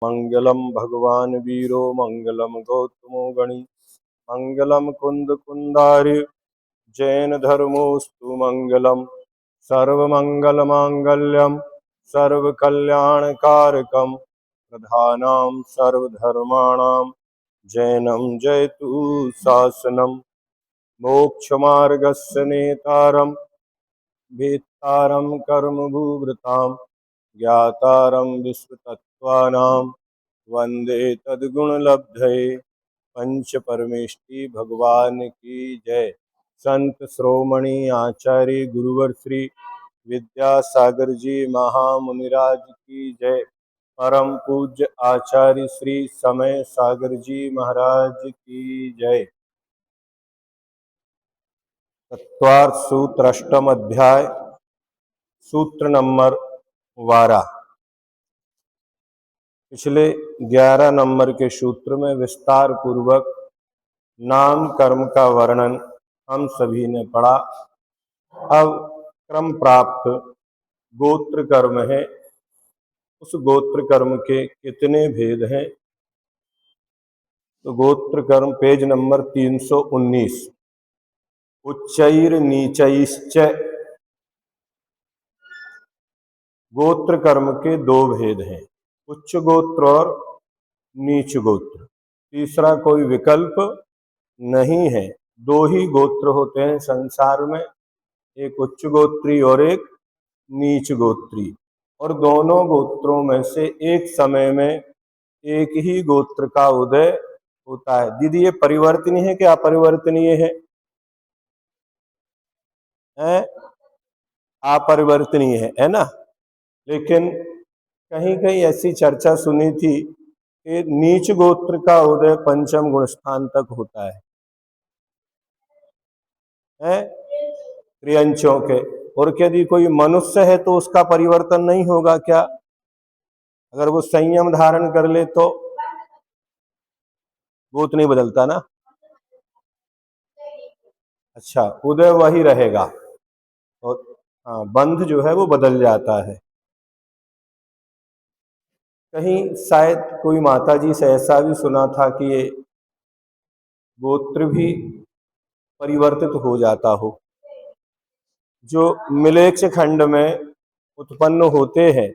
मंगलम भगवान वीरो मंगलम गौतमो गणी मंगलम कुंद कुंदारि जैन धर्मोस्तु मंगलम सर्वमंगल मांगल्यम सर्वकल्याणकारकम प्रधानां सर्वधर्माणां जैनम जयतु शासनम मोक्षमार्गस्य नेतारं भेत्तारं कर्मभूभृतां ज्ञातारं विश्वतत्त्वानां वन्दे तद्गुणलब्धये। पंच परमेष्टि भगवान की जय। संत श्रोमणी आचार्य गुरुवर श्री विद्यासागर जी महामुनिराज की जय। परम पूज्य आचार्य श्री समय सागर जी महाराज की जय। तत्वार्थ सूत्र अष्टम अध्याय सूत्र नंबर 12। पिछले 11 नंबर के सूत्र में विस्तार पूर्वक नाम कर्म का वर्णन हम सभी ने पढ़ा। अब क्रम प्राप्त गोत्र कर्म है, उस गोत्र कर्म के कितने भेद हैं? तो गोत्र कर्म पेज नंबर 319। उच्चैर नीचैश्च, गोत्र कर्म के दो भेद हैं, उच्च गोत्र और नीच गोत्र। तीसरा कोई विकल्प नहीं है। दो ही गोत्र होते हैं संसार में, एक उच्च गोत्री और एक नीच गोत्री, और दोनों गोत्रों में से एक समय में एक ही गोत्र का उदय होता है। दीदी ये परिवर्तनीय है कि अपरिवर्तनीय है? अपरिवर्तनीय है ना। लेकिन कहीं कहीं ऐसी चर्चा सुनी थी कि नीच गोत्र का उदय पंचम गुण स्थान तक होता है त्रियंचों के। और यदि कोई मनुष्य है तो उसका परिवर्तन नहीं होगा क्या? अगर वो संयम धारण कर ले तो गोत्र नहीं बदलता ना। अच्छा, उदय वही रहेगा और बंध जो है वो बदल जाता है। कहीं शायद कोई माता जी से ऐसा भी सुना था कि ये गोत्र भी परिवर्तित हो जाता हो। जो मिलेच्छ खंड में उत्पन्न होते हैं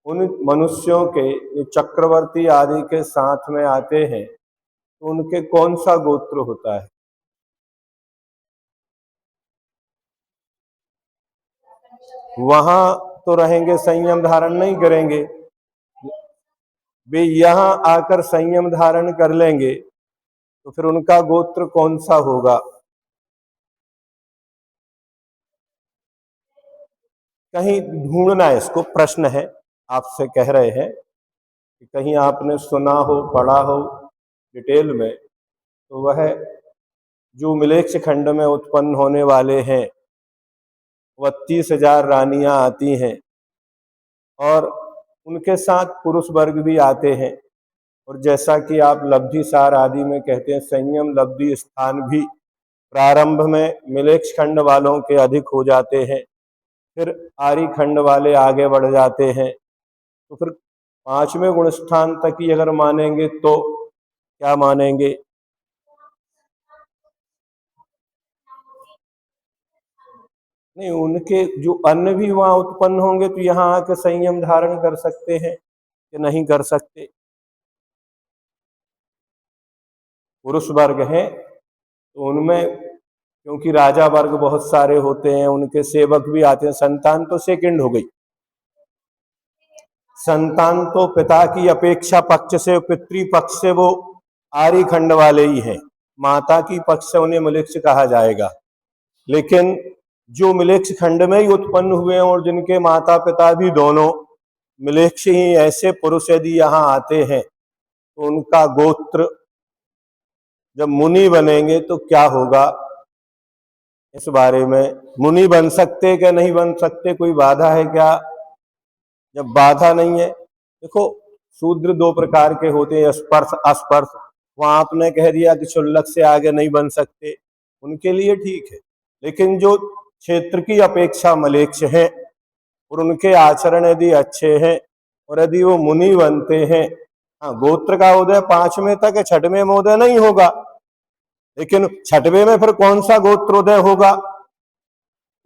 उन मनुष्यों के चक्रवर्ती आदि के साथ में आते हैं तो उनके कौन सा गोत्र होता है? वहां तो रहेंगे, संयम धारण नहीं करेंगे। वे यहां आकर संयम धारण कर लेंगे तो फिर उनका गोत्र कौन सा होगा? कहीं ढूंढना, इसको प्रश्न है, आपसे कह रहे हैं कि कहीं आपने सुना हो, पढ़ा हो डिटेल में, तो वह जो मिलेच्छ खंड में उत्पन्न होने वाले हैं 32,000 रानियां आती हैं और उनके साथ पुरुष वर्ग भी आते हैं। और जैसा कि आप लब्धि सार आदि में कहते हैं, संयम लब्धि स्थान भी प्रारंभ में मिलेच्छ खंड वालों के अधिक हो जाते हैं, फिर आर्य खंड वाले आगे बढ़ जाते हैं। तो फिर 5वें गुण स्थान तक ही अगर मानेंगे तो क्या मानेंगे? नहीं, उनके जो अन्न भी वहां उत्पन्न होंगे तो यहाँ आके संयम धारण कर सकते हैं कि नहीं कर सकते? पुरुष वर्ग हैं तो उनमें क्योंकि राजा वर्ग बहुत सारे होते हैं, उनके सेवक भी आते हैं। संतान तो सेकंड हो गई, संतान तो पिता की अपेक्षा पक्ष से, पितृपक्ष से वो आर्य खंड वाले ही हैं, माता की पक्ष से उन्हें मिलेच्छ कहा जाएगा। लेकिन जो मिलेच्छ खंड में ही उत्पन्न हुए हैं और जिनके माता पिता भी दोनों मिलेच्छ ही, ऐसे पुरुष यदि यहाँ आते हैं तो उनका गोत्र जब मुनि बनेंगे तो क्या होगा? इस बारे में, मुनि बन सकते क्या नहीं बन सकते, कोई बाधा है क्या? जब बाधा नहीं है, देखो शूद्र दो प्रकार के होते हैं, स्पर्श अस्पर्श। वहां आपने कह दिया कि क्षुल्लक से आगे नहीं बन सकते, उनके लिए ठीक है। लेकिन जो क्षेत्र की अपेक्षा मलेच्छ हैं और उनके आचरण यदि अच्छे हैं और यदि वो मुनि बनते हैं, हाँ गोत्र का उदय 5वें तक है, 6वें में उदय नहीं होगा, लेकिन 6वें में फिर कौन सा गोत्रोदय होगा?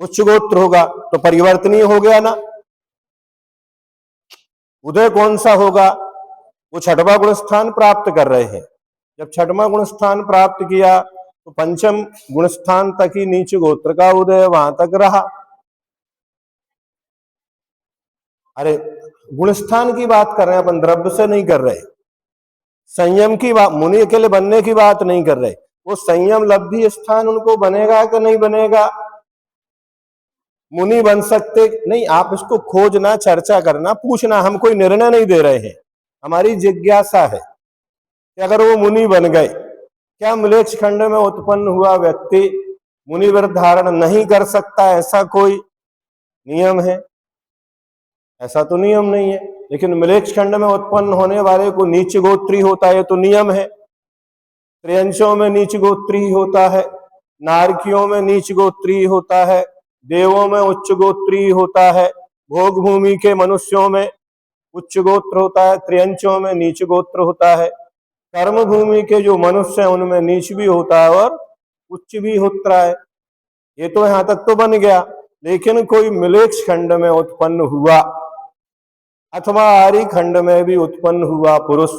उच्च गोत्र होगा, तो परिवर्तनीय हो गया ना। उदय कौन सा होगा? वो 6वां गुण स्थान प्राप्त कर रहे हैं। जब 6वां गुण स्थान प्राप्त किया तो 5म गुण स्थान तक ही नीच गोत्र का उदय वहां तक रहा। अरे गुण स्थान की बात कर रहे हैं अपन, द्रव्य से नहीं कर रहे। संयम की बात, मुनि के लिए बनने की बात नहीं कर रहे। वो संयम लब्धि स्थान उनको बनेगा कि नहीं बनेगा? मुनि बन सकते नहीं, आप इसको खोजना, चर्चा करना, पूछना, हम कोई निर्णय नहीं दे रहे हैं। हमारी जिज्ञासा है कि अगर वो मुनि बन गए, क्या मलेच्छ खंड में उत्पन्न हुआ व्यक्ति मुनि व्रत धारण नहीं कर सकता? ऐसा कोई नियम है? ऐसा तो नियम नहीं है। लेकिन मलेच्छ खंड में उत्पन्न होने वाले को नीच गोत्री होता है, तो नियम है। त्रियंशों में नीच गोत्री होता है, नारकियों में नीच गोत्री होता है, देवों में उच्च गोत्री होता है, भोग भूमि के मनुष्यों में उच्च गोत्र होता है, त्रियंशों में नीच गोत्र होता है, कर्म भूमि के जो मनुष्य हैं उनमें नीच भी होता है और उच्च भी होता है। ये तो यहां तक तो बन गया। लेकिन कोई मलेच्छ खंड में उत्पन्न हुआ अथवा आर्य खंड में भी उत्पन्न हुआ पुरुष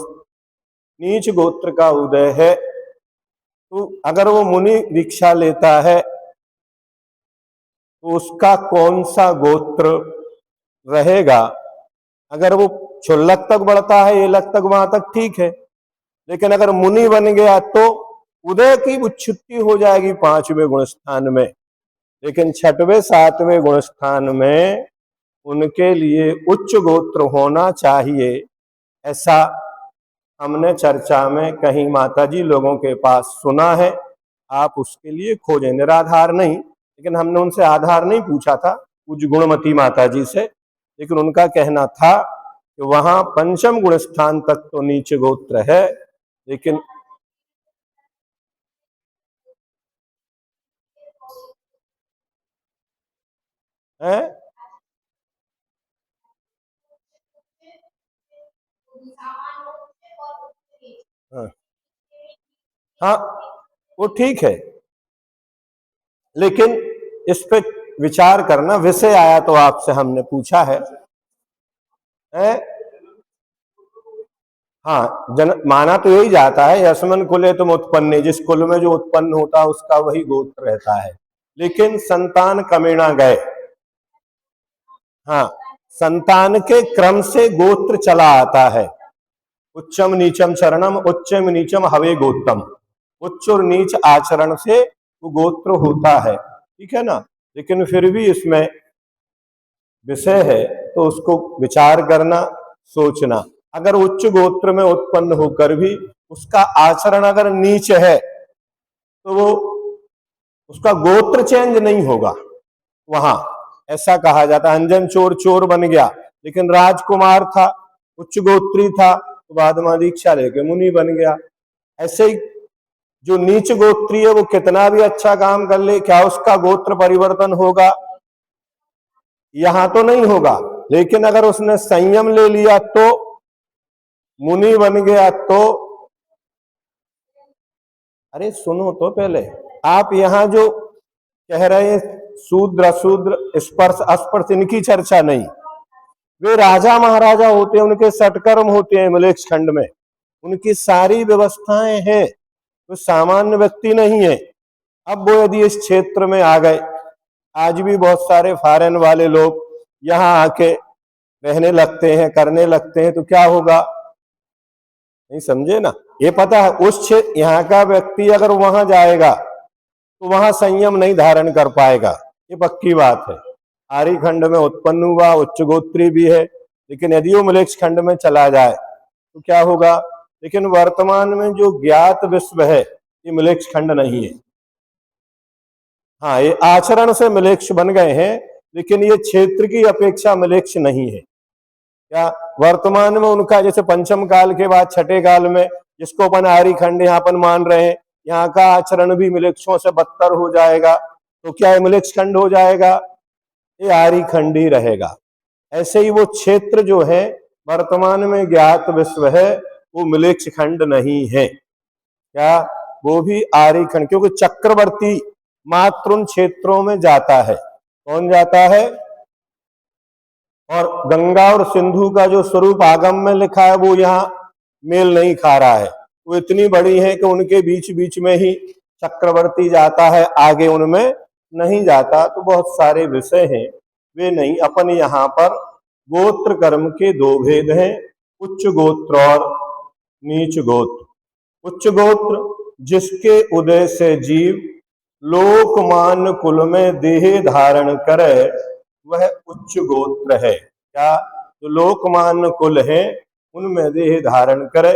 नीच गोत्र का उदय है, तो अगर वो मुनि दीक्षा लेता है तो उसका कौन सा गोत्र रहेगा? अगर वो क्षुल्लक तक बढ़ता है, एलक तक, वहां तक ठीक है। लेकिन अगर मुनि बन गया तो उदय की उच्छुत्ति हो जाएगी 5वें गुण स्थान में, लेकिन 6वें 7वें गुण स्थान में उनके लिए उच्च गोत्र होना चाहिए। ऐसा हमने चर्चा में कहीं माताजी लोगों के पास सुना है। आप उसके लिए खोजें, निराधार नहीं, लेकिन हमने उनसे आधार नहीं पूछा था, कुछ गुणमती माताजी से, लेकिन उनका कहना था कि वहां 5म गुण स्थान तक तो नीच गोत्र है, लेकिन है हाँ, हाँ वो ठीक है, लेकिन इस पे विचार करना, विषय आया तो आपसे हमने पूछा है। हाँ, माना तो यही जाता है, यस्मिन् कुले तुम उत्पन्ने, जिस कुल में जो उत्पन्न होता है उसका वही गोत्र रहता है। लेकिन संतान कमेणा गए, हाँ संतान के क्रम से गोत्र चला आता है। उच्चम नीचम चरणम, उच्चम नीचम हवे गोत्रम, उच्च और नीच आचरण से वो गोत्र होता है, ठीक है ना। लेकिन फिर भी इसमें विषय है तो उसको विचार करना, सोचना। अगर उच्च गोत्र में उत्पन्न होकर भी उसका आचरण अगर नीच है तो वो उसका गोत्र चेंज नहीं होगा वहां। ऐसा कहा जाता है, अंजन चोर चोर बन गया लेकिन राजकुमार था, उच्च गोत्री था, तो बाद में दीक्षा लेके मुनि बन गया। ऐसे ही जो नीच गोत्री है वो कितना भी अच्छा काम कर ले, क्या उसका गोत्र परिवर्तन होगा? यहां तो नहीं होगा। लेकिन अगर उसने संयम ले लिया तो मुनि बन गया तो, अरे सुनो तो पहले, आप यहां जो कह रहे हैं शूद्र अशूद्र, स्पर्श अस्पर्श, इनकी चर्चा नहीं। वे राजा महाराजा होते हैं, उनके सटकर्म होते हैं मलेच्छ खंड में, उनकी सारी व्यवस्थाएं हैं, तो सामान्य व्यक्ति नहीं है। अब वो यदि इस क्षेत्र में आ गए, आज भी बहुत सारे फॉरेन वाले लोग यहाँ आके रहने लगते हैं, करने लगते हैं, तो क्या होगा? नहीं समझे ना। ये पता है उस क्षेत्र, यहाँ का व्यक्ति अगर वहां जाएगा तो वहां संयम नहीं धारण कर पाएगा, ये पक्की बात है। आर्य खंड में उत्पन्न हुआ, उच्च गोत्री भी है, लेकिन यदि वो मलेच्छ खंड में चला जाए तो क्या होगा? लेकिन वर्तमान में जो ज्ञात विश्व है ये मलेच्छ खंड नहीं है। हाँ, ये आचरण से मलेच्छ बन गए हैं, लेकिन ये क्षेत्र की अपेक्षा मलेच्छ नहीं है। क्या वर्तमान में उनका, जैसे पंचम काल के बाद 6ठे काल में जिसको अपन आर्य खंड यहाँ अपन मान रहे हैं, यहाँ का आचरण भी मलेच्छों से बदतर हो जाएगा, तो क्या ये मलेच्छ खंड हो जाएगा? ये आर्य खंड ही रहेगा। ऐसे ही वो क्षेत्र जो है वर्तमान में ज्ञात विश्व है वो मिलेक्ष खंड नहीं है। क्या वो भी आर्य खंड, क्योंकि चक्रवर्ती मात्र उन क्षेत्रों में जाता है। कौन जाता है? और गंगा और सिंधु का जो स्वरूप आगम में लिखा है वो यहाँ मेल नहीं खा रहा है। वो इतनी बड़ी है कि उनके बीच बीच में ही चक्रवर्ती जाता है, आगे उनमें नहीं जाता। तो बहुत सारे विषय हैं, वे नहीं। अपन यहाँ पर गोत्र कर्म के दो भेद हैं, उच्च गोत्र और नीच गोत्र। उच्च गोत्र जिसके उदय से जीव लोकमान्य कुल में देह धारण करे वह उच्च गोत्र है। क्या? तो लोकमान्य कुल है उनमें देह धारण करे।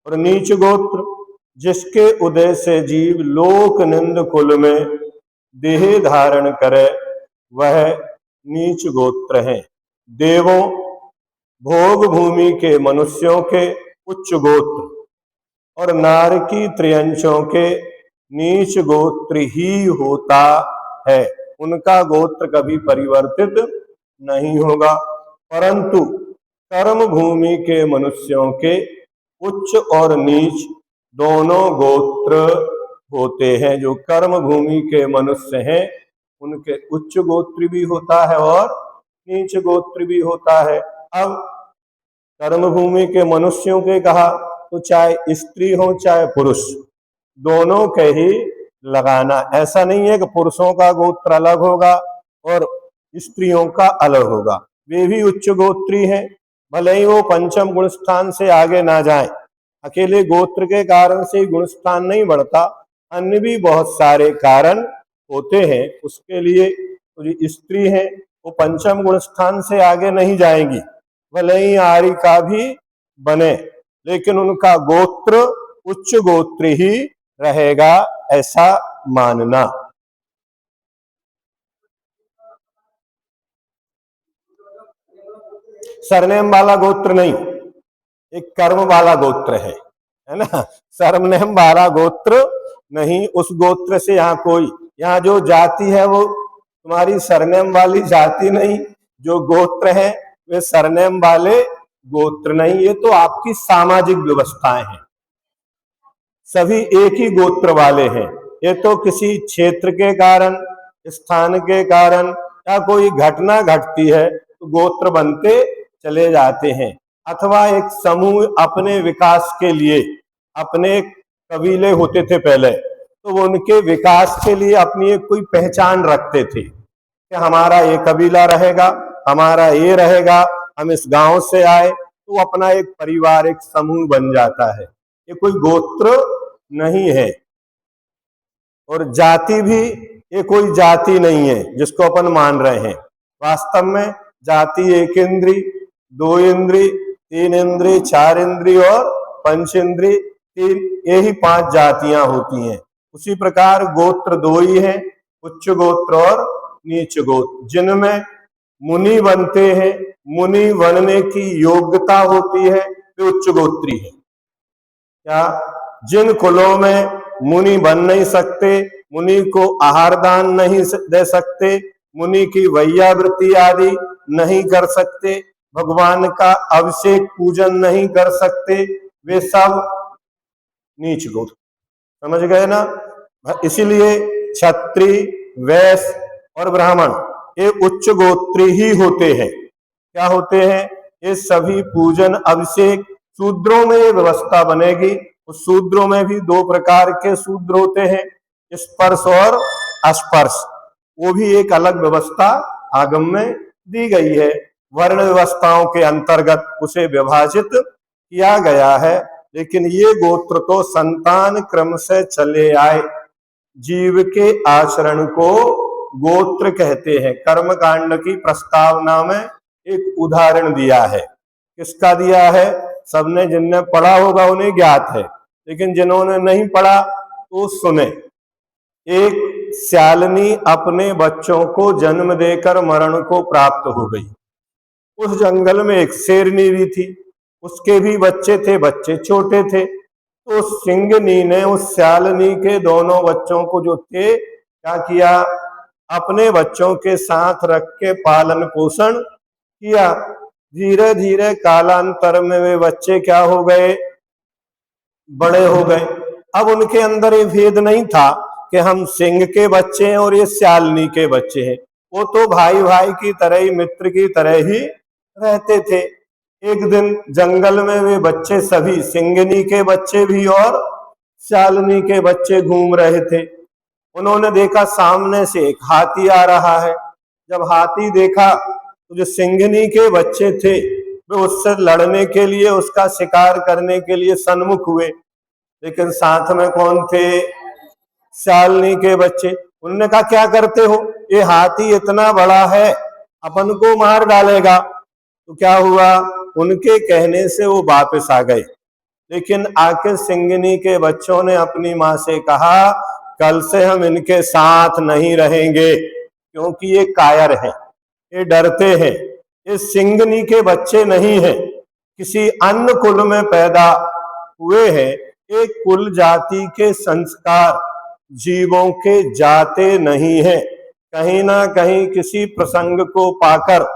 और नीच गोत्र जिसके उदय से जीव लोक निंद कुल में देह धारण करे वह नीच गोत्र है। देवों भोग भूमि के मनुष्यों के उच्च गोत्र और नारकी त्रियंशों के नीच गोत्र ही होता है। उनका गोत्र कभी परिवर्तित नहीं होगा। परंतु कर्म भूमि के मनुष्यों के उच्च और नीच दोनों गोत्र होते हैं। जो कर्म भूमि के मनुष्य हैं उनके उच्च गोत्र भी होता है और नीच गोत्र भी होता है। अब कर्म भूमि के मनुष्यों के कहा तो चाहे स्त्री हो चाहे पुरुष, दोनों के ही लगाना। ऐसा नहीं है कि पुरुषों का गोत्र अलग होगा और स्त्रियों का अलग होगा। वे भी उच्च गोत्री हैं, भले ही वो पंचम गुण स्थान से आगे ना जाएं। अकेले गोत्र के कारण से गुण स्थान नहीं बढ़ता, अन्य भी बहुत सारे कारण होते हैं। उसके लिए तो जो स्त्री है वो पंचम गुण स्थान से आगे नहीं जाएंगी, भले ही आर्य का भी बने, लेकिन उनका गोत्र उच्च गोत्र ही रहेगा, ऐसा मानना। सरनेम वाला गोत्र नहीं, एक कर्म वाला गोत्र है ना। सरनेम वाला गोत्र नहीं, उस गोत्र से यहाँ कोई, यहाँ जो जाति है वो तुम्हारी सरनेम वाली जाति नहीं, जो गोत्र है वे सरनेम वाले गोत्र नहीं। ये तो आपकी सामाजिक व्यवस्थाएं हैं, सभी एक ही गोत्र वाले हैं। ये तो किसी क्षेत्र के कारण, स्थान के कारण या कोई घटना घटती है तो गोत्र बनते चले जाते हैं। अथवा एक समूह अपने विकास के लिए, अपने कबीले होते थे पहले, तो वो उनके विकास के लिए अपनी एक कोई पहचान रखते थे कि हमारा ये कबीला रहेगा, हमारा ये रहेगा, हम इस गांव से आए, तो अपना एक परिवार, एक समूह बन जाता है। ये कोई गोत्र नहीं है। और जाति भी ये कोई जाति नहीं है जिसको अपन मान रहे हैं। वास्तव में जाति एक इंद्री, दो इंद्री, तीन इंद्री, चार इंद्री और पंच इंद्री, तीन, यही 5 जातियां होती हैं। उसी प्रकार गोत्र 2 ही हैं, उच्च गोत्र और नीच गोत्र, जिनमें मुनि बनते हैं, मुनि बनने की योग्यता होती है, वे उच्च गोत्री है। क्या? जिन कुलों में मुनि बन नहीं सकते, मुनि को आहार दान नहीं दे सकते, मुनि की वैयावृत्ति आदि नहीं कर सकते, भगवान का अभिषेक पूजन नहीं कर सकते, वे सब नीच गोत्र। समझ गए ना? इसीलिए क्षत्रिय, वैश्य और ब्राह्मण ये उच्च गोत्री ही होते हैं। क्या होते हैं? ये सभी पूजन अभिषेक, शूद्रों में ये व्यवस्था बनेगी। उस शूद्रों में भी 2 प्रकार के शूद्र होते हैं, स्पर्श और अस्पर्श। वो भी एक अलग व्यवस्था आगम में दी गई है। वर्ण व्यवस्थाओं के अंतर्गत उसे विभाजित किया गया है। लेकिन ये गोत्र तो संतान क्रम से चले आए जीव के आचरण को गोत्र कहते हैं। कर्म कांड की प्रस्तावना में एक उदाहरण दिया है। किसका दिया है? सबने, जिनने पढ़ा होगा उन्हें ज्ञात है, लेकिन जिन्होंने नहीं पढ़ा तो सुने। एक श्यालनी अपने बच्चों को जन्म देकर मरण को प्राप्त हो गई। उस जंगल में एक शेरनी भी थी, उसके भी बच्चे थे, बच्चे छोटे थे। तो सिंहनी ने उस श्यालनी के दोनों बच्चों को जो थे, क्या किया? अपने बच्चों के साथ रख के पालन पोषण किया। धीरे धीरे कालांतर में वे बच्चे क्या हो गए, बड़े हो गए। अब उनके अंदर ये भेद नहीं था कि हम सिंह के बच्चे हैं और ये श्यालनी के बच्चे हैं। वो तो भाई भाई की तरह ही, मित्र की तरह ही रहते थे। एक दिन जंगल में वे बच्चे सभी, सिंगनी के बच्चे भी और श्यालनी के बच्चे घूम रहे थे। उन्होंने देखा सामने से एक हाथी आ रहा है। जब हाथी देखा तो जो सिंगनी के बच्चे थे वे उससे लड़ने के लिए, उसका शिकार करने के लिए सन्मुख हुए, लेकिन साथ में कौन थे, श्यालनी के बच्चे। उन्होंने कहा क्या करते हो, ये हाथी इतना बड़ा है अपन को मार डालेगा। तो क्या हुआ, उनके कहने से वो वापस आ गए। लेकिन आके सिंगनी के बच्चों ने अपनी माँ से कहा कल से हम इनके साथ नहीं रहेंगे, क्योंकि ये कायर हैं, ये डरते हैं, ये सिंगनी के बच्चे नहीं हैं, किसी अन्य कुल में पैदा हुए हैं। एक कुल जाति के संस्कार जीवों के जाते नहीं हैं। कहीं ना कहीं किसी प्रसंग को पाकर,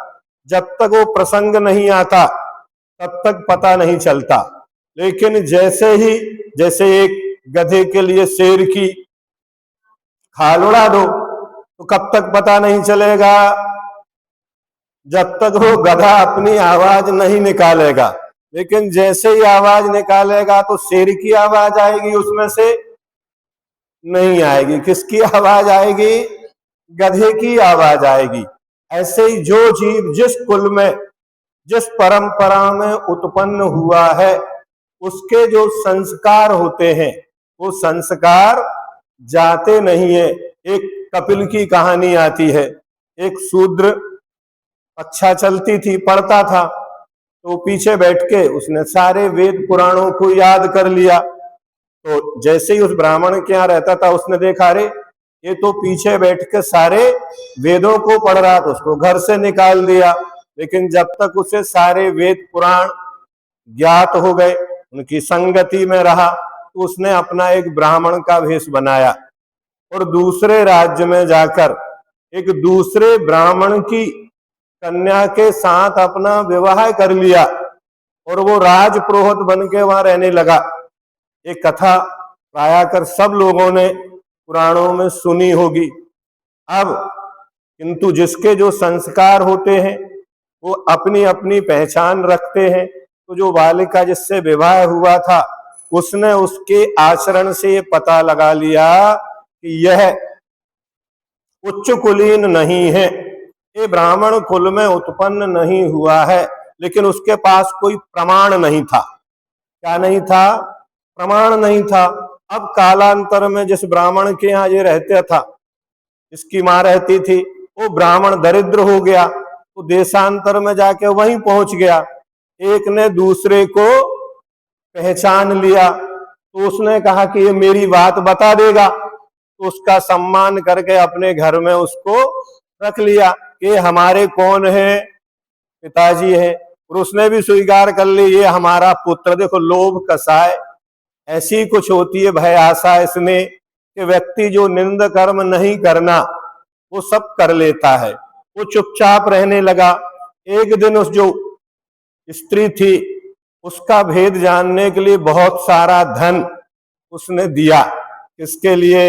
जब तक वो प्रसंग नहीं आता तब तक पता नहीं चलता। लेकिन जैसे एक गधे के लिए शेर की खाल उड़ा दो तो कब तक पता नहीं चलेगा, जब तक वो गधा अपनी आवाज नहीं निकालेगा। लेकिन जैसे ही आवाज निकालेगा तो शेर की आवाज आएगी, उसमें से नहीं आएगी। किसकी आवाज आएगी, गधे की आवाज आएगी। ऐसे ही जो जीव जिस कुल में, जिस परंपरा में उत्पन्न हुआ है, उसके जो संस्कार होते हैं वो संस्कार जाते नहीं है। एक कपिल की कहानी आती है। एक शूद्र, अच्छा चलती थी, पढ़ता था, तो पीछे बैठ के उसने सारे वेद पुराणों को याद कर लिया। तो जैसे ही उस ब्राह्मण के यहाँ रहता था, उसने देखा अरे ये तो पीछे बैठ के सारे वेदों को पढ़ रहा, तो उसको घर से निकाल दिया। लेकिन जब तक उसे सारे वेद पुराण ज्ञात हो गए, उनकी संगति में रहा, तो उसने अपना एक ब्राह्मण का वेश बनाया और दूसरे राज्य में जाकर एक दूसरे ब्राह्मण की कन्या के साथ अपना विवाह कर लिया और वो राजपुरोहित बन के वहां रहने लगा। एक कथा प्रायः सब लोगों ने पुराणों में सुनी होगी। अब किंतु जिसके जो संस्कार होते हैं वो अपनी अपनी पहचान रखते हैं। तो जो बालिका जिससे विवाह हुआ था, उसने उसके आचरण से ये पता लगा लिया कि यह उच्च कुलीन नहीं है, ये ब्राह्मण कुल में उत्पन्न नहीं हुआ है। लेकिन उसके पास कोई प्रमाण नहीं था। क्या नहीं था, प्रमाण नहीं था। अब कालांतर में जिस ब्राह्मण के यहाँ ये रहता था, इसकी माँ रहती थी, वो ब्राह्मण दरिद्र हो गया, तो देशांतर में जाके वहीं पहुंच गया। एक ने दूसरे को पहचान लिया, तो उसने कहा कि ये मेरी बात बता देगा, तो उसका सम्मान करके अपने घर में उसको रख लिया कि हमारे कौन है, पिताजी है। और उसने भी स्वीकार कर ली ये हमारा पुत्र। देखो लोभ कसाय ऐसी कुछ होती है, भय आशा इसमें कि व्यक्ति जो निंद कर्म नहीं करना वो सब कर लेता है। वो चुपचाप रहने लगा। एक दिन उस जो स्त्री थी उसका भेद जानने के लिए बहुत सारा धन उसने दिया। किसके लिए,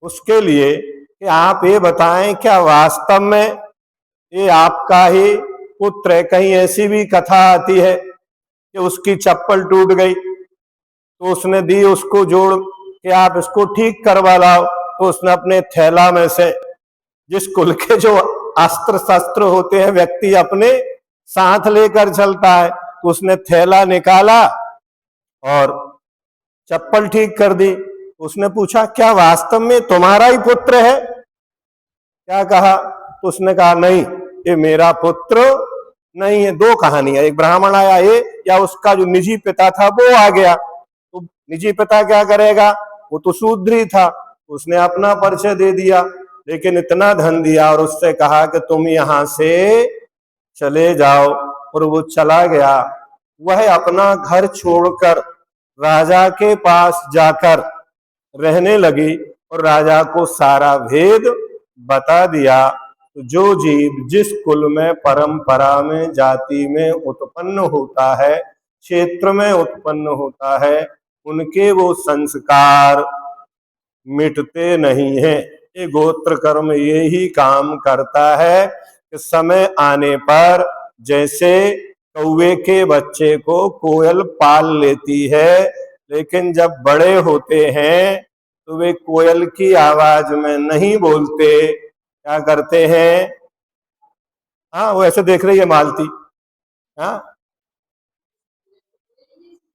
उसके लिए कि आप ये बताएं क्या वास्तव में ये आपका ही पुत्र है। कहीं ऐसी भी कथा आती है कि उसकी चप्पल टूट गई तो उसने दी उसको जोड़ कि आप इसको ठीक करवा लाओ। तो उसने अपने थैला में से, जिस कुल के जो अस्त्र शस्त्र होते हैं व्यक्ति अपने साथ लेकर चलता है, तो उसने थैला निकाला और चप्पल ठीक कर दी। उसने पूछा क्या वास्तव में तुम्हारा ही पुत्र है? क्या कहा? तो उसने कहा नहीं, ये मेरा पुत्र नहीं है। दो कहानियां, एक ब्राह्मण आया ये, या उसका जो निजी पिता था वो आ गया। तो निजी पिता क्या करेगा, वो तो शूद्र ही था, उसने अपना परिचय दे दिया, लेकिन इतना धन दिया और उससे कहा कि तुम यहां से चले जाओ। और वो चला गया। वह अपना घर छोड़कर राजा के पास जाकर रहने लगी और राजा को सारा भेद बता दिया। तो जो जीव जिस कुल में, परंपरा में, जाति में उत्पन्न होता है, क्षेत्र में उत्पन्न होता है, उनके वो संस्कार मिटते नहीं है। ये गोत्र कर्म यही काम करता है कि समय आने पर जैसे कौवे के बच्चे को कोयल पाल लेती है, लेकिन जब बड़े होते हैं तो वे कोयल की आवाज में नहीं बोलते, क्या करते हैं? हाँ, वो ऐसे देख रही है मालती। हाँ,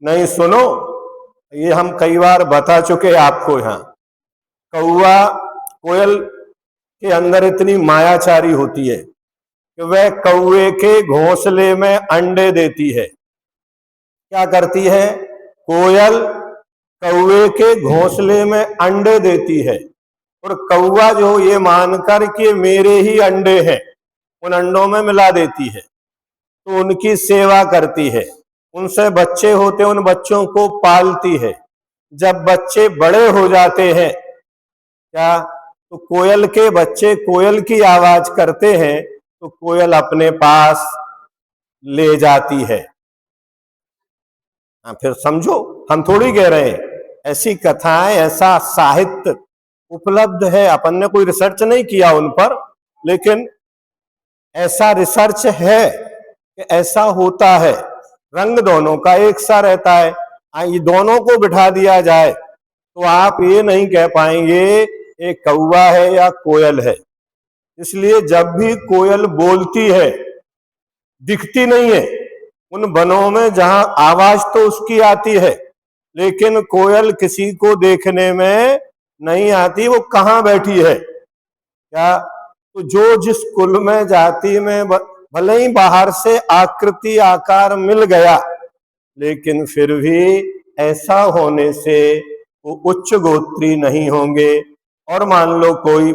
नहीं सुनो, ये हम कई बार बता चुके आपको। यहाँ कौवा, कोयल के अंदर इतनी मायाचारी होती है कि वह कौवे के घोंसले में अंडे देती है। क्या करती है? कोयल कौवे के घोंसले में अंडे देती है, और कौवा जो ये मानकर कि मेरे ही अंडे हैं, उन अंडों में मिला देती है, तो उनकी सेवा करती है, उनसे बच्चे होते उन बच्चों को पालती है। जब बच्चे बड़े हो जाते हैं, क्या तो कोयल के बच्चे कोयल की आवाज करते हैं, तो कोयल अपने पास ले जाती है। फिर समझो, हम थोड़ी कह रहे हैं, ऐसी कथाएं, ऐसा साहित्य उपलब्ध है। अपन ने कोई रिसर्च नहीं किया उन पर, लेकिन ऐसा रिसर्च है कि ऐसा होता है। रंग दोनों का एक सा रहता है। ये दोनों को बिठा दिया जाए तो आप ये नहीं कह पाएंगे ये कौवा है या कोयल है। इसलिए जब भी कोयल बोलती है, दिखती नहीं है। उन वनों में जहां आवाज तो उसकी आती है, लेकिन कोयल किसी को देखने में नहीं आती, वो कहाँ बैठी है। क्या तो जो जिस कुल में, जाति में, भले ही बाहर से आकृति आकार मिल गया, लेकिन फिर भी ऐसा होने से वो उच्च गोत्री नहीं होंगे। और मान लो कोई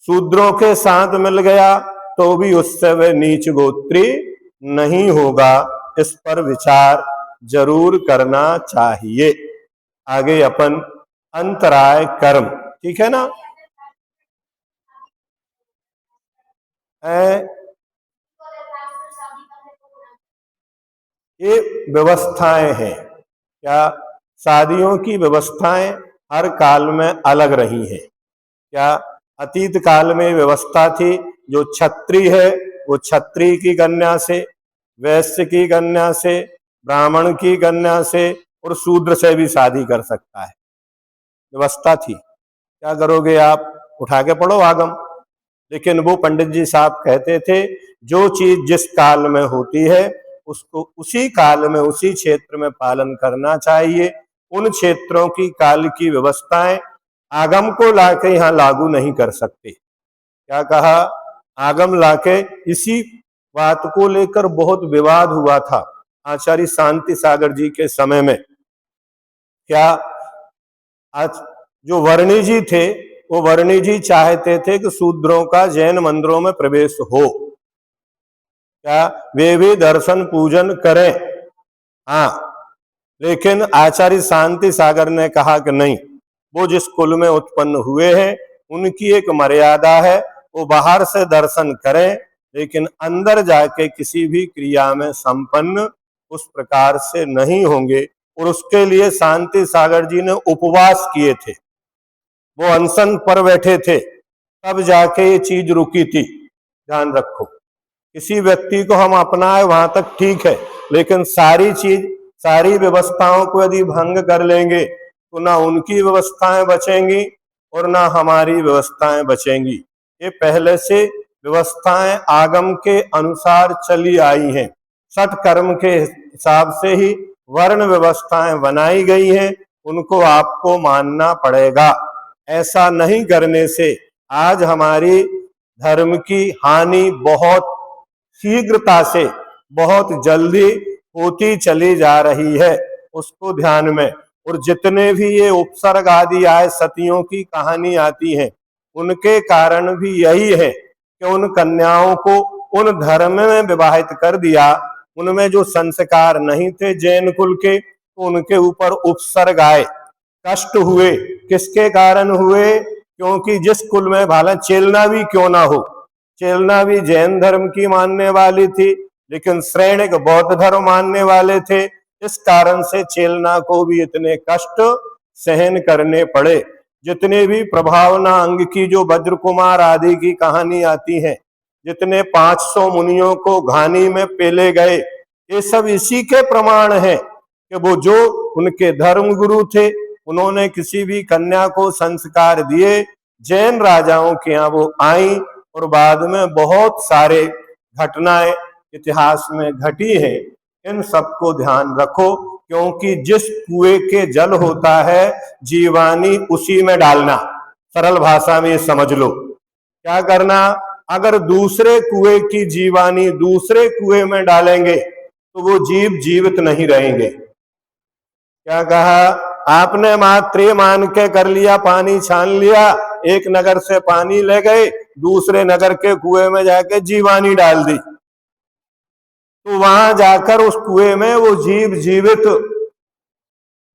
शूद्रों के साथ मिल गया तो भी उससे वह नीच गोत्री नहीं होगा। इस पर विचार जरूर करना चाहिए। आगे अपन अंतराय कर्म, ठीक है ना? ये व्यवस्थाएं हैं। क्या शादियों की व्यवस्थाएं हर काल में अलग रही हैं। क्या अतीत काल में व्यवस्था थी, जो क्षत्रिय है वो क्षत्रिय की कन्या से, वैश्य की कन्या से, ब्राह्मण की कन्या से और शूद्र से भी शादी कर सकता है, व्यवस्था थी। क्या करोगे आप? उठा के पढ़ो आगम। लेकिन वो पंडित जी साहब कहते थे, जो चीज जिस काल में होती है उसको उसी काल में, उसी क्षेत्र में पालन करना चाहिए। उन क्षेत्रों की काल की व्यवस्थाएं आगम को लाके यहाँ लागू नहीं कर सकते। क्या कहा? आगम लाके, इसी बात को लेकर बहुत विवाद हुआ था आचार्य शांति सागर जी के समय में। क्या आज जो वर्णी जी थे, वो वर्णी जी चाहते थे कि शूद्रों का जैन मंदिरों में प्रवेश हो, क्या वे भी दर्शन पूजन करें। हाँ, लेकिन आचार्य शांति सागर ने कहा कि नहीं, वो जिस कुल में उत्पन्न हुए हैं उनकी एक मर्यादा है, वो बाहर से दर्शन करें, लेकिन अंदर जाके किसी भी क्रिया में संपन्न उस प्रकार से नहीं होंगे। और उसके लिए शांति सागर जी ने उपवास किए थे, वो अनशन पर बैठे थे, तब जाके ये चीज रुकी थी। ध्यान रखो, किसी व्यक्ति को हम अपनाए वहां तक ठीक है, लेकिन सारी चीज, सारी व्यवस्थाओं को यदि भंग कर लेंगे तो ना उनकी व्यवस्थाएं बचेंगी और ना हमारी व्यवस्थाएं बचेंगी। ये पहले से व्यवस्थाएं आगम के अनुसार चली आई हैं। षट कर्म के हिसाब से ही वर्ण व्यवस्थाएं बनाई गई हैं, उनको आपको मानना पड़ेगा। ऐसा नहीं करने से आज हमारी धर्म की हानि बहुत शीघ्रता से, बहुत जल्दी होती चली जा रही है, उसको ध्यान में। और जितने भी ये उपसर्ग आदि आए, सतियों की कहानी आती है, उनके कारण भी यही है कि उन कन्याओं को उन धर्म में विवाहित कर दिया, उनमें जो संस्कार नहीं थे जैन कुल के, तो उनके ऊपर उपसर्ग आए, कष्ट हुए। किसके कारण हुए? क्योंकि जिस कुल में भाला चेलना भी क्यों ना हो, चेलना भी जैन धर्म की मानने वाली थी, लेकिन श्रेणिक बौद्ध धर्म मानने वाले थे। इस कारण से चेलना को भी इतने कष्ट सहन करने पड़े। जितने भी प्रभावना अंग की जो वज्र कुमार आदि की कहानी आती है, जितने 500 मुनियों को घानी में पेले गए, ये सब इसी के प्रमाण है कि वो जो उनके धर्म गुरु थे, उन्होंने किसी भी कन्या को संस्कार दिए, जैन राजाओं के यहाँ वो आई और बाद में बहुत सारे घटनाएं इतिहास में घटी है। इन सबको ध्यान रखो, क्योंकि जिस कुएं के जल होता है जीवानी उसी में डालना। सरल भाषा में समझ लो, क्या करना, अगर दूसरे कुएं की जीवानी दूसरे कुएं में डालेंगे तो वो जीव जीवित नहीं रहेंगे। क्या कहा, आपने मात्र मान के कर लिया, पानी छान लिया, एक नगर से पानी ले गए, दूसरे नगर के कुएं में जाके जीवानी डाल दी, तो वहां जाकर उस कुएं में वो जीव जीवित